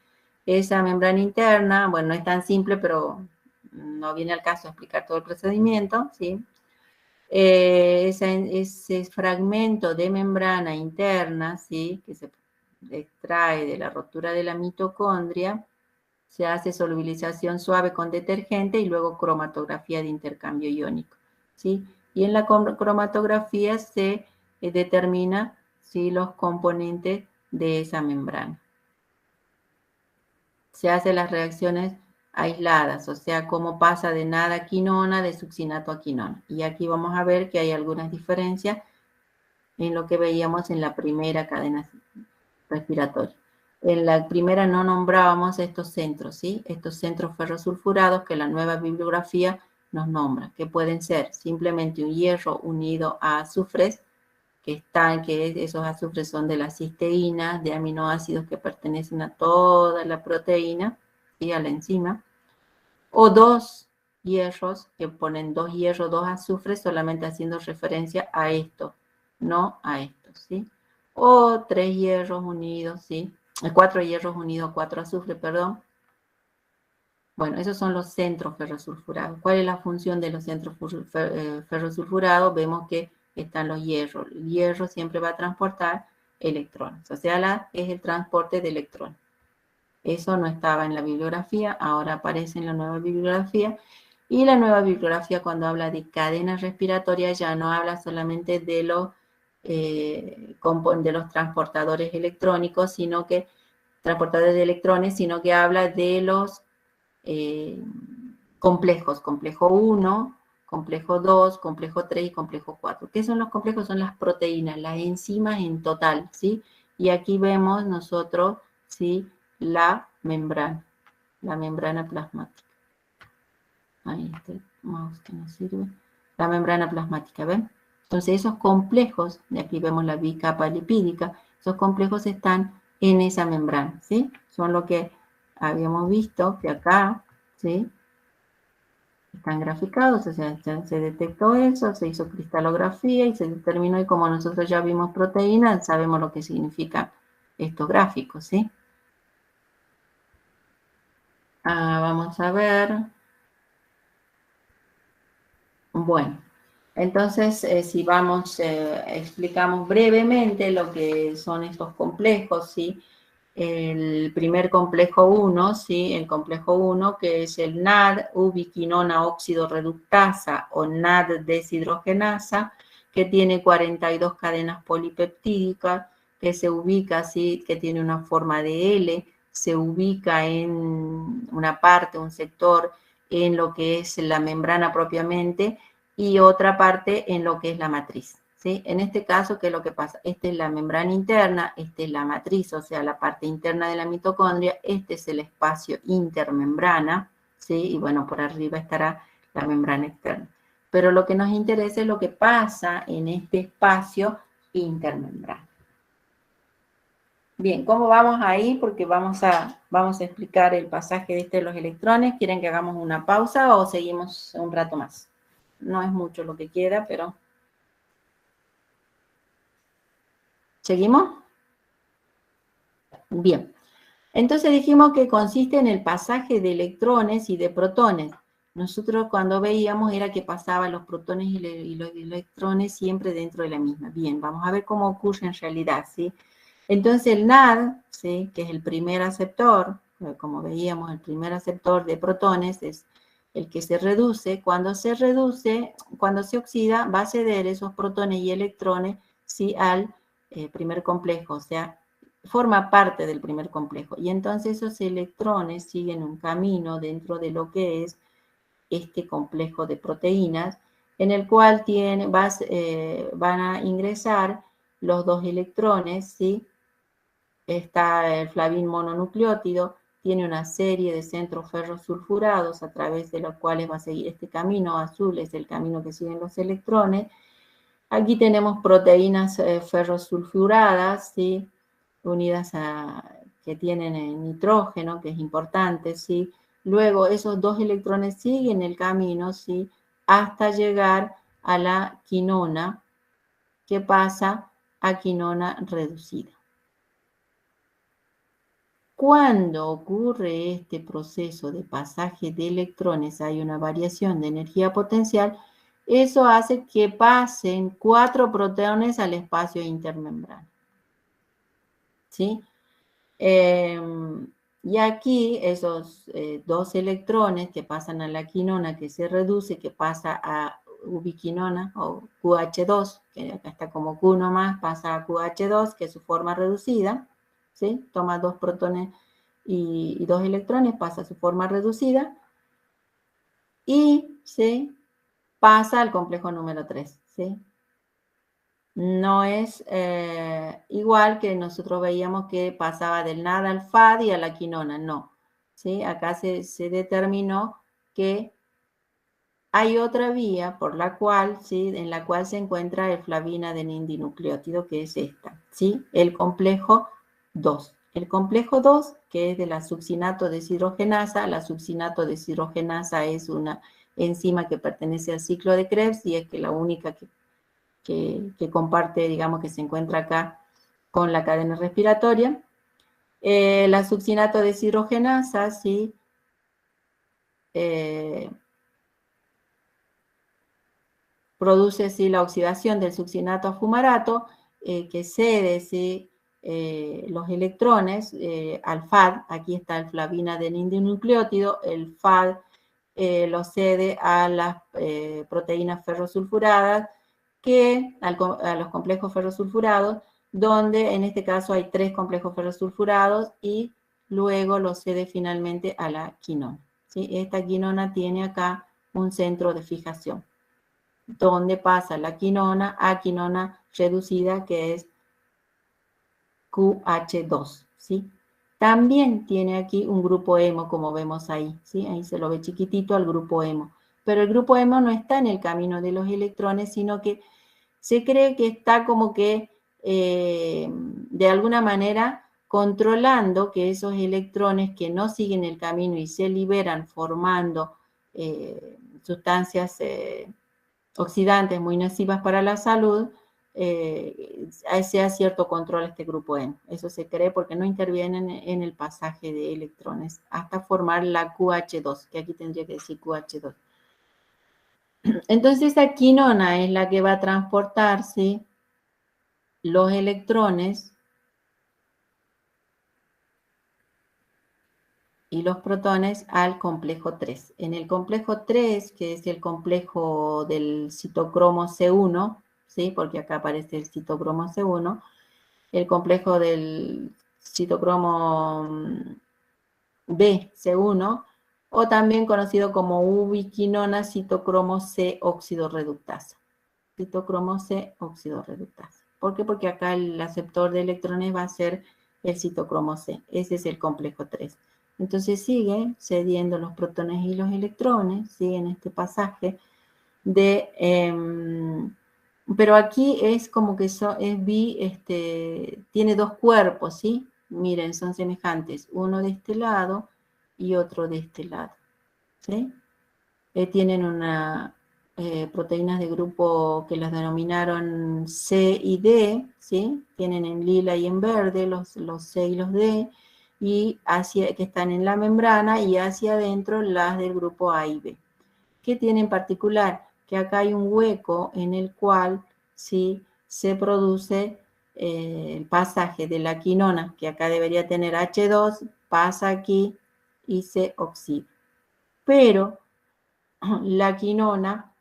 Esa membrana interna, bueno, no es tan simple, pero no viene al caso explicar todo el procedimiento, ¿sí? Ese fragmento de membrana interna, ¿sí?, que se extrae de la rotura de la mitocondria, se hace solubilización suave con detergente y luego cromatografía de intercambio iónico, ¿sí? Y en la cromatografía se determina, ¿sí?, los componentes de esa membrana. Se hacen las reacciones aisladas, o sea, cómo pasa de NAD a quinona, de succinato a quinona. Y aquí vamos a ver que hay algunas diferencias en lo que veíamos en la primera cadena respiratoria. En la primera no nombrábamos estos centros, ¿sí? Estos centros ferrosulfurados que la nueva bibliografía nos nombra, que pueden ser simplemente un hierro unido a azufres, que esos azufres son de las cisteínas, de aminoácidos que pertenecen a toda la proteína y a la enzima, o dos hierros que ponen dos hierros, dos azufres, solamente haciendo referencia a esto, no a esto, ¿sí? O tres hierros unidos, ¿sí? 4 hierros unidos, 4 azufres, perdón. Bueno, esos son los centros ferrosulfurados. ¿Cuál es la función de los centros ferrosulfurados? Vemos que están los hierros. El hierro siempre va a transportar electrones, o sea, es el transporte de electrones. Eso no estaba en la bibliografía, ahora aparece en la nueva bibliografía. Y la nueva bibliografía, cuando habla de cadena respiratoria, ya no habla solamente de los transportadores electrónicos, transportadores de electrones, sino que habla de los complejos, complejo 1, complejo 2, complejo 3 y complejo 4. ¿Qué son los complejos? Son las proteínas, las enzimas en total, ¿sí? Y aquí vemos nosotros, ¿sí? La membrana plasmática. Ahí está el mouse que nos sirve. La membrana plasmática, ¿ven? Entonces esos complejos, de aquí vemos la bicapa lipídica, esos complejos están en esa membrana, ¿sí? Son lo que habíamos visto, que acá, ¿sí? Están graficados, o sea, se detectó eso, se hizo cristalografía y se determinó, y como nosotros ya vimos proteínas, sabemos lo que significan estos gráficos, ¿sí? Vamos a ver. Bueno, entonces si explicamos brevemente lo que son estos complejos, ¿sí? El primer complejo 1, ¿sí? El complejo 1, que es el NAD, ubiquinona óxido reductasa o NAD deshidrogenasa, que tiene 42 cadenas polipeptídicas, que se ubica, ¿sí? Que tiene una forma de L, se ubica en una parte, un sector, en lo que es la membrana propiamente, y otra parte en lo que es la matriz. ¿Sí? En este caso, ¿qué es lo que pasa? Esta es la membrana interna, esta es la matriz, o sea, la parte interna de la mitocondria, este es el espacio intermembrana, ¿sí? Y bueno, por arriba estará la membrana externa. Pero lo que nos interesa es lo que pasa en este espacio intermembrana. Bien, ¿cómo vamos ahí? Porque vamos a explicar el pasaje de los electrones. ¿Quieren que hagamos una pausa o seguimos un rato más? No es mucho lo que queda, pero... ¿Seguimos? Bien. Entonces dijimos que consiste en el pasaje de electrones y de protones. Nosotros cuando veíamos era que pasaban los protones y los electrones siempre dentro de la misma. Bien, vamos a ver cómo ocurre en realidad, ¿sí? Entonces el NAD, ¿sí? Que es el primer aceptor, como veíamos, el primer aceptor de protones es el que se reduce. Cuando se reduce, cuando se oxida, va a ceder esos protones y electrones, ¿sí? Al primer complejo, o sea, forma parte del primer complejo. Y entonces esos electrones siguen un camino dentro de lo que es este complejo de proteínas, en el cual van a ingresar los dos electrones, ¿sí? Está el flavín mononucleótido, tiene una serie de centros ferrosulfurados a través de los cuales va a seguir este camino azul, es el camino que siguen los electrones. Aquí tenemos proteínas ferrosulfuradas, ¿sí? Unidas que tienen nitrógeno, que es importante, ¿sí? Luego esos dos electrones siguen el camino, ¿sí? Hasta llegar a la quinona, que pasa a quinona reducida. Cuando ocurre este proceso de pasaje de electrones, hay una variación de energía potencial, eso hace que pasen 4 protones al espacio intermembrana. ¿Sí? Y aquí esos 2 electrones que pasan a la quinona, que se reduce, que pasa a ubiquinona o QH2, que acá está como Q nomás, pasa a QH2, que es su forma reducida, ¿sí? Toma 2 protones y 2 electrones, pasa a su forma reducida, y ¿sí? Pasa al complejo número 3, ¿sí? No es igual que nosotros veíamos que pasaba del NAD al FAD y a la quinona, no. ¿Sí? Acá se determinó que hay otra vía por la cual, ¿sí? En la cual se encuentra el flavinadenildinucleótido, que es esta, ¿sí? El complejo 2. El complejo 2, que es de la succinato deshidrogenasa, la succinato deshidrogenasa es una enzima que pertenece al ciclo de Krebs y es que la única que comparte, digamos, que se encuentra acá con la cadena respiratoria. La succinato deshidrogenasa, ¿sí? Produce, ¿sí? La oxidación del succinato a fumarato, que cede, ¿sí? Los electrones al FAD. Aquí está el flavinadenildinucleótido. El FAD lo cede a las proteínas ferrosulfuradas, a los complejos ferrosulfurados, donde en este caso hay 3 complejos ferrosulfurados y luego lo cede finalmente a la quinona, ¿sí? Esta quinona tiene acá un centro de fijación, donde pasa la quinona a quinona reducida, que es QH2, ¿sí? También tiene aquí un grupo hemo, como vemos ahí, ¿sí? Ahí se lo ve chiquitito al grupo hemo. Pero el grupo hemo no está en el camino de los electrones, sino que se cree que está como que, de alguna manera, controlando que esos electrones que no siguen el camino y se liberan formando sustancias oxidantes muy nocivas para la salud, sea cierto control a este grupo N. Eso se cree porque no intervienen en el pasaje de electrones hasta formar la QH2, que aquí tendría que decir QH2. Entonces, esta quinona es la que va a transportarse los electrones y los protones al complejo 3. En el complejo 3, que es el complejo del citocromo C1, ¿sí? Porque acá aparece el citocromo C1, el complejo del citocromo B, C1, o también conocido como ubiquinona citocromo C óxido reductasa. Citocromo C óxido reductasa. ¿Por qué? Porque acá el aceptor de electrones va a ser el citocromo C. Ese es el complejo 3. Entonces sigue cediendo los protones y los electrones, siguen este pasaje de... pero aquí es como que tiene dos cuerpos, ¿sí? Miren, son semejantes. Uno de este lado y otro de este lado, ¿sí? Tienen proteínas de grupo que las denominaron C y D, ¿sí? Tienen en lila y en verde los C y los D, y que están en la membrana, y hacia adentro las del grupo A y B. ¿Qué tiene en particular? Que acá hay un hueco en el cual, ¿sí?, se produce el pasaje de la quinona, que acá debería tener H2, pasa aquí y se oxida. Pero la quinona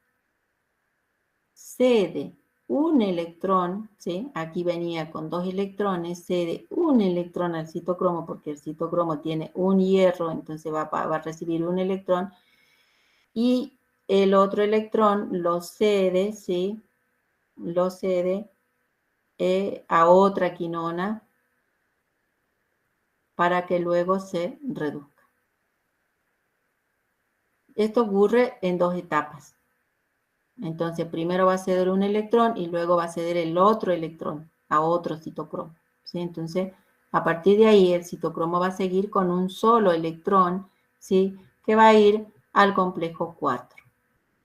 cede un electrón, ¿sí? Aquí venía con 2 electrones, cede un electrón al citocromo, porque el citocromo tiene un hierro, entonces va a recibir un electrón, y el otro electrón lo cede, ¿sí? Lo cede a otra quinona para que luego se reduzca. Esto ocurre en 2 etapas. Entonces, primero va a ceder un electrón y luego va a ceder el otro electrón a otro citocromo, ¿sí? Entonces, a partir de ahí, el citocromo va a seguir con un solo electrón, ¿sí?, que va a ir al complejo 4.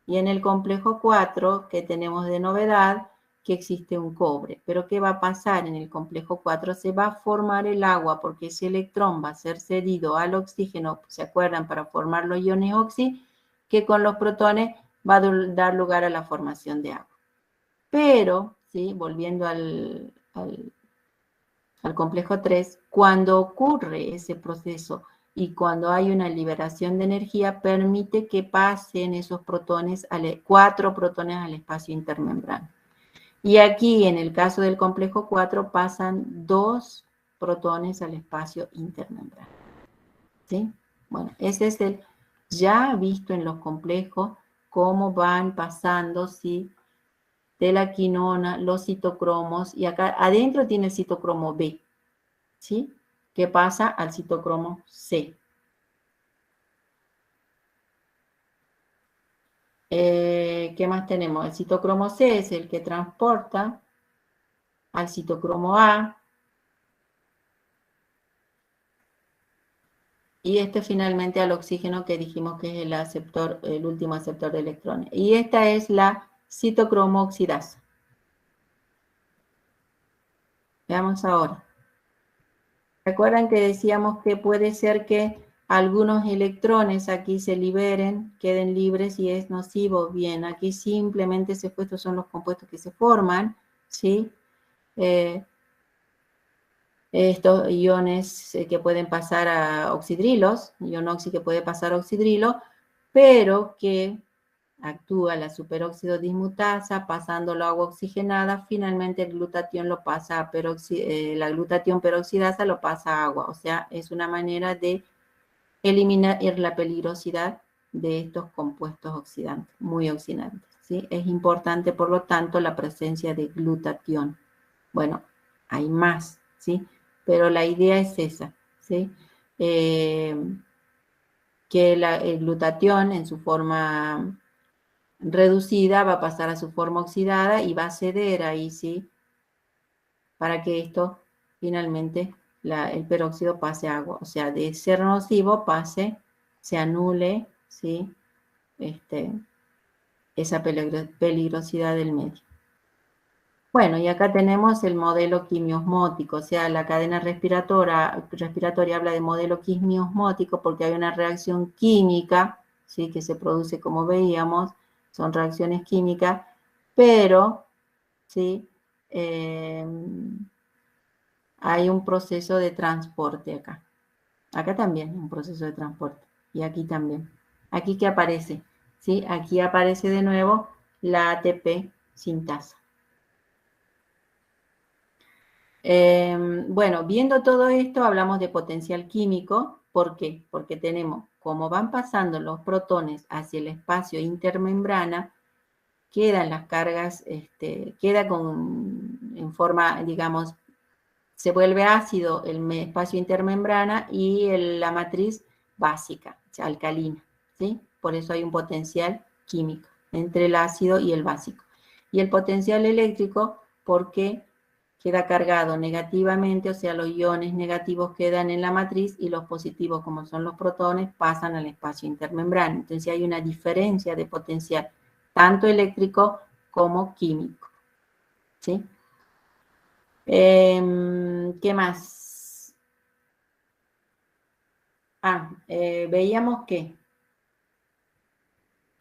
Y en el complejo 4, que tenemos de novedad, que existe un cobre. Pero ¿qué va a pasar en el complejo 4? Se va a formar el agua, porque ese electrón va a ser cedido al oxígeno, ¿se acuerdan? Para formar los iones oxi, que con los protones va a dar lugar a la formación de agua. Pero, ¿sí?, volviendo al complejo 3, cuando ocurre ese proceso y cuando hay una liberación de energía, permite que pasen esos protones, 4 protones al espacio intermembrano. Y aquí, en el caso del complejo 4, pasan 2 protones al espacio intermembrano. ¿Sí? Bueno, ese es el ya visto en los complejos, cómo van pasando, ¿sí?, de la quinona, los citocromos, y acá adentro tiene el citocromo B, ¿sí?, que pasa al citocromo C. ¿Qué más tenemos? El citocromo C es el que transporta al citocromo A, y este finalmente al oxígeno, que dijimos que es el último aceptor de electrones. Y esta es la citocromo oxidasa. Veamos ahora. ¿Recuerdan que decíamos que puede ser que algunos electrones aquí se liberen, queden libres y es nocivo? Bien, aquí simplemente estos son los compuestos que se forman, ¿sí? Estos iones que pueden pasar a oxidrilos, ion oxi que puede pasar a oxidrilo, pero que actúa la superóxido dismutasa, pasándolo a agua oxigenada, finalmente el glutatión lo pasa a la glutatión peroxidasa lo pasa a agua. O sea, es una manera de eliminar la peligrosidad de estos compuestos oxidantes, muy oxidantes, ¿sí? Es importante, por lo tanto, la presencia de glutatión. Bueno, hay más, ¿sí? Pero la idea es esa, ¿sí? Que el glutatión en su forma reducida va a pasar a su forma oxidada y va a ceder ahí, ¿sí? Para que esto finalmente, el peróxido pase a agua. O sea, de ser nocivo se anule, ¿sí? Esa peligrosidad del medio. Bueno, y acá tenemos el modelo quimiosmótico, o sea, la cadena respiratoria habla de modelo quimiosmótico porque hay una reacción química, ¿sí? Que se produce como veíamos, son reacciones químicas, pero, ¿sí? Hay un proceso de transporte acá. Acá también un proceso de transporte. Y aquí también. Aquí que aparece, ¿sí? Aquí aparece de nuevo la ATP sintasa. Bueno, viendo todo esto, hablamos de potencial químico. ¿Por qué? Porque tenemos, como van pasando los protones hacia el espacio intermembrana, quedan las cargas, queda en forma, digamos, se vuelve ácido el espacio intermembrana y la matriz básica, o sea, alcalina, ¿sí? Por eso hay un potencial químico entre el ácido y el básico. Y el potencial eléctrico, porque queda cargado negativamente, o sea, los iones negativos quedan en la matriz y los positivos, como son los protones, pasan al espacio intermembrana. Entonces hay una diferencia de potencial, tanto eléctrico como químico, ¿sí? ¿Qué más? Veíamos que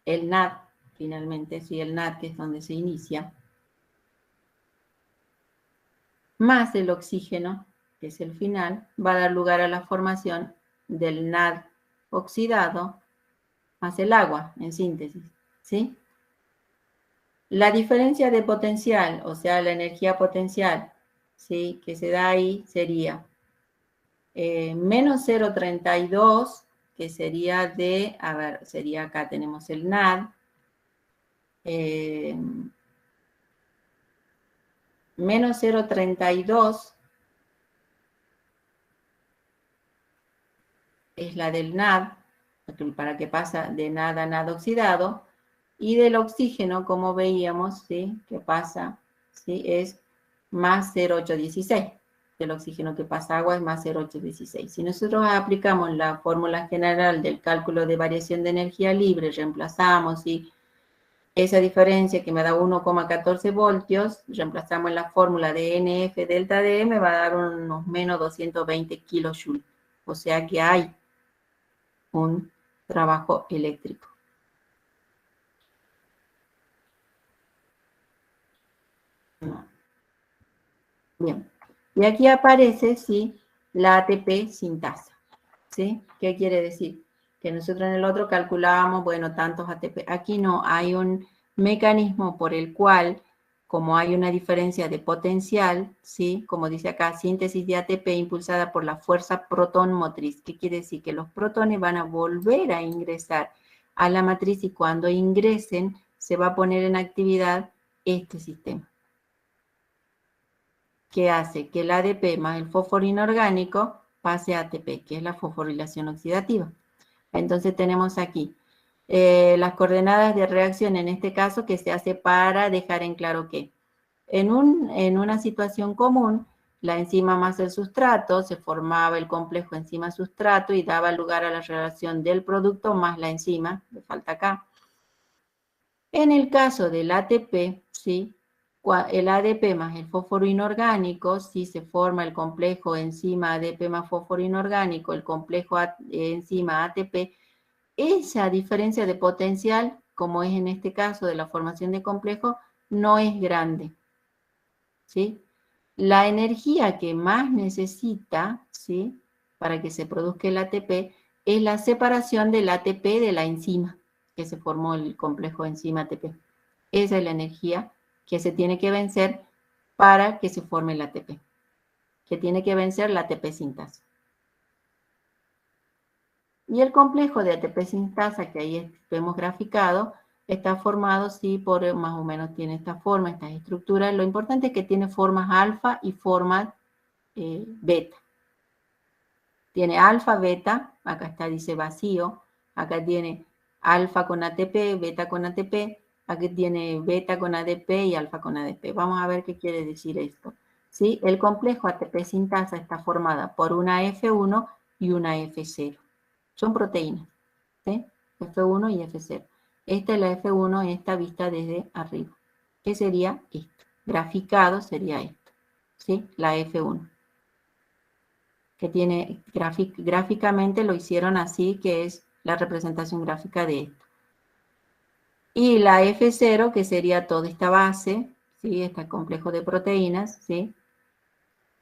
el NAD, finalmente, sí, el NAD, que es donde se inicia, más el oxígeno, que es el final, va a dar lugar a la formación del NAD oxidado más el agua, en síntesis, ¿sí? La diferencia de potencial, o sea, la energía potencial, ¿sí? Que se da ahí sería menos 0,32, que sería de, a ver, sería acá tenemos el NAD, menos 0,32 es la del NAD, para que pasa de NAD a NAD oxidado, y del oxígeno, como veíamos, ¿sí? Que pasa, ¿sí? Es más 0,816. Del oxígeno que pasa a agua es más 0,816. Si nosotros aplicamos la fórmula general del cálculo de variación de energía libre, reemplazamos, ¿sí? Esa diferencia que me da 1,14 voltios, reemplazamos en la fórmula de NF delta D, me va a dar unos menos 220 kilojoules. O sea que hay un trabajo eléctrico. Bien. Y aquí aparece, sí, la ATP sintasa. ¿Sí? ¿Qué quiere decir? Que nosotros en el otro calculábamos, bueno, tantos ATP. Aquí no, hay un mecanismo por el cual, como hay una diferencia de potencial, ¿sí? Como dice acá, síntesis de ATP impulsada por la fuerza protón motriz. ¿Qué quiere decir? Que los protones van a volver a ingresar a la matriz y cuando ingresen se va a poner en actividad este sistema, que hace que el ADP más el fósforo inorgánico pase a ATP, que es la fosforilación oxidativa. Entonces tenemos aquí las coordenadas de reacción, en este caso, que se hace para dejar en claro que en una situación común, la enzima más el sustrato, se formaba el complejo enzima-sustrato y daba lugar a la relación del producto más la enzima, me falta acá. En el caso del ATP, ¿sí? El ADP más el fósforo inorgánico, si se forma el complejo enzima ADP más fósforo inorgánico, el complejo enzima ATP, esa diferencia de potencial, como es en este caso de la formación de complejo, no es grande, ¿sí? La energía que más necesita, ¿sí? Para que se produzca el ATP, es la separación del ATP de la enzima, que se formó el complejo enzima ATP. Esa es la energía que se tiene que vencer para que se forme el ATP, que tiene que vencer la ATP sintasa. Y el complejo de ATP sintasa, que ahí hemos graficado, está formado, sí, por más o menos tiene esta forma, estas estructuras. Lo importante es que tiene formas alfa y formas beta. Tiene alfa, beta, acá está, dice vacío, acá tiene alfa con ATP, beta con ATP, aquí tiene beta con ADP y alfa con ADP. Vamos a ver qué quiere decir esto. ¿Sí? El complejo ATP sintasa está formada por una F1 y una F0. Son proteínas, ¿sí? F1 y F0. Esta es la F1, esta vista desde arriba. ¿Qué sería esto? Graficado sería esto, ¿sí? La F1. Que tiene, gráficamente lo hicieron así, que es la representación gráfica de esto. Y la F0, que sería toda esta base, ¿sí? Este complejo de proteínas, ¿sí?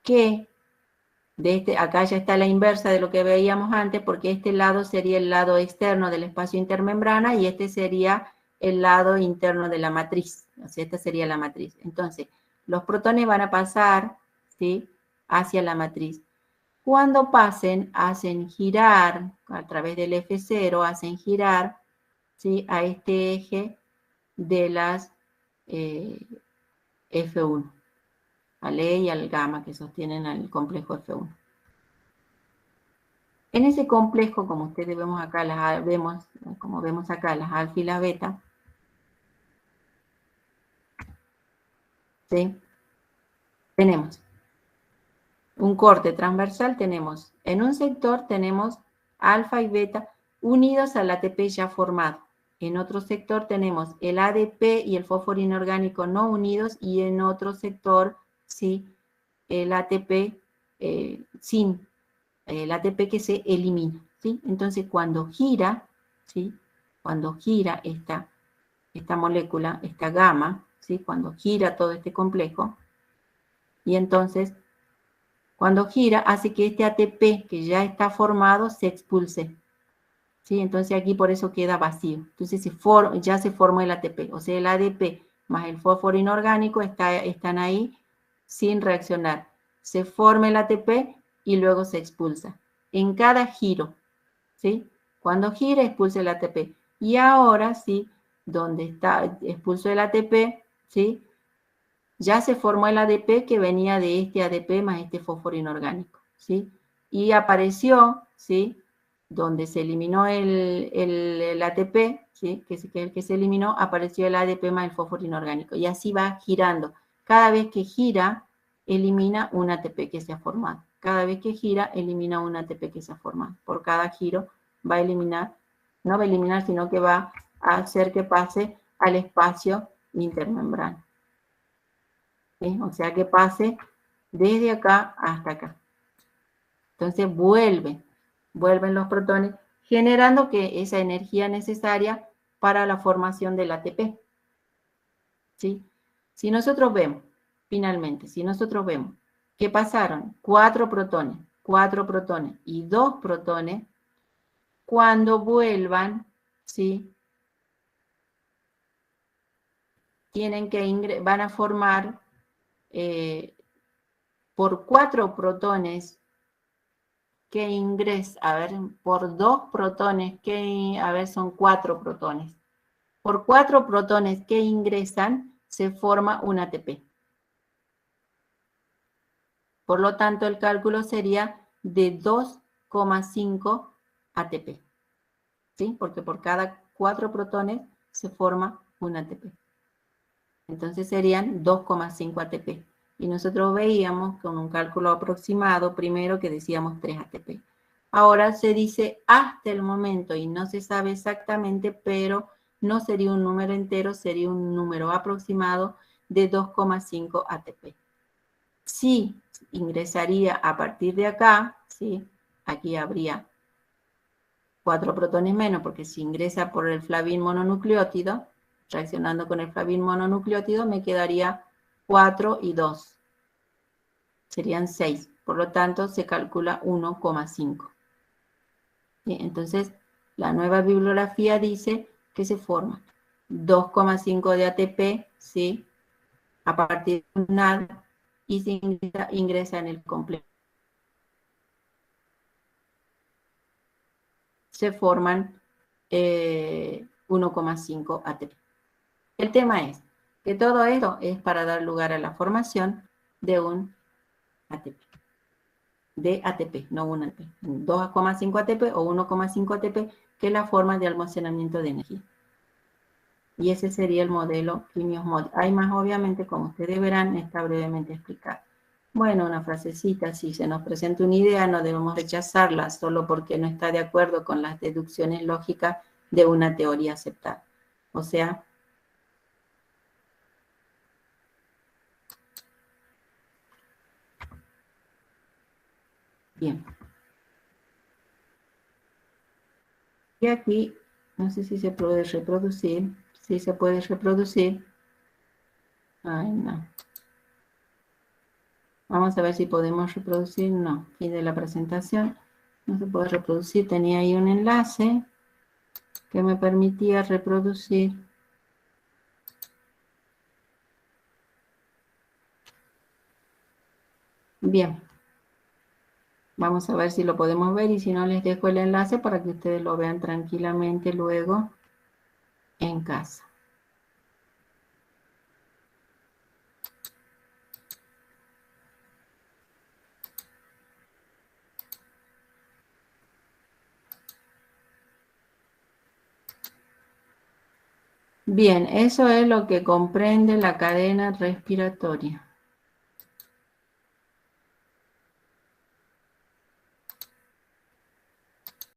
Que acá ya está la inversa de lo que veíamos antes, porque este lado sería el lado externo del espacio intermembrana y este sería el lado interno de la matriz. O sea, esta sería la matriz. Entonces, los protones van a pasar, ¿sí? Hacia la matriz. Cuando pasen, hacen girar, a través del F0, hacen girar, ¿sí? A este eje de las F1, al E y al gamma que sostienen al complejo F1. En ese complejo, como ustedes vemos acá, como vemos acá, las alfa y las beta, ¿sí? Tenemos un corte transversal, tenemos en un sector tenemos alfa y beta unidos al ATP ya formado. En otro sector tenemos el ADP y el fósforo inorgánico no unidos y en otro sector, sí, el ATP sin el ATP que se elimina, ¿sí? Entonces, cuando gira, ¿sí? Cuando gira esta molécula, esta gamma, ¿sí? Cuando gira todo este complejo, y entonces, cuando gira, hace que este ATP que ya está formado se expulse, ¿sí? Entonces, aquí por eso queda vacío. Entonces, ya se formó el ATP, o sea, el ADP más el fósforo inorgánico están ahí sin reaccionar. Se forma el ATP y luego se expulsa. En cada giro, ¿sí? Cuando gira, expulsa el ATP. Y ahora, ¿sí? Donde está expulso el ATP, ¿sí? Ya se formó el ADP que venía de este ADP más este fósforo inorgánico, ¿sí? Y apareció, ¿sí? Donde se eliminó el ATP, ¿sí? Que es el que se eliminó, apareció el ADP más el fósforo inorgánico. Y así va girando. Cada vez que gira, elimina un ATP que se ha formado. Cada vez que gira, elimina un ATP que se ha formado. Por cada giro va a eliminar, no va a eliminar, sino que va a hacer que pase al espacio intermembrana. ¿Sí? O sea que pase desde acá hasta acá. Entonces vuelven los protones, generando que esa energía necesaria para la formación del ATP. ¿Sí? Si nosotros vemos, finalmente, si nosotros vemos que pasaron 4 protones y 2 protones, cuando vuelvan, ¿sí? Van a formar por 4 protones que ingresa, a ver, por 2 protones, a ver, son 4 protones. Por 4 protones que ingresan, se forma un ATP. Por lo tanto, el cálculo sería de 2,5 ATP. ¿Sí? Porque por cada 4 protones se forma un ATP. Entonces serían 2,5 ATP. Y nosotros veíamos con un cálculo aproximado, primero que decíamos 3 ATP. Ahora se dice hasta el momento y no se sabe exactamente, pero no sería un número entero, sería un número aproximado de 2,5 ATP. Si ingresaría a partir de acá, ¿sí? Aquí habría 4 protones menos, porque si ingresa por el flavin mononucleótido, reaccionando con el flavin mononucleótido, me quedaría 4 y 2. Serían 6. Por lo tanto, se calcula 1,5. Entonces, la nueva bibliografía dice que se forma 2,5 de ATP, ¿sí? A partir de un NAD y se ingresa en el complejo. se forman 1,5 ATP. El tema es que todo esto es para dar lugar a la formación de un ATP. De ATP, no un ATP. 2,5 ATP o 1,5 ATP, que es la forma de almacenamiento de energía. Y ese sería el modelo quimiosmol. Hay más, obviamente, como ustedes verán, está brevemente explicado. Bueno, una frasecita: si se nos presenta una idea, no debemos rechazarla solo porque no está de acuerdo con las deducciones lógicas de una teoría aceptada. O sea, bien. Y aquí, no sé si se puede reproducir. Sí se puede reproducir. Ay, no. Vamos a ver si podemos reproducir. No, fin de la presentación. No se puede reproducir. Tenía ahí un enlace que me permitía reproducir. Bien. Vamos a ver si lo podemos ver y si no les dejo el enlace para que ustedes lo vean tranquilamente luego en casa. Bien, eso es lo que comprende la cadena respiratoria.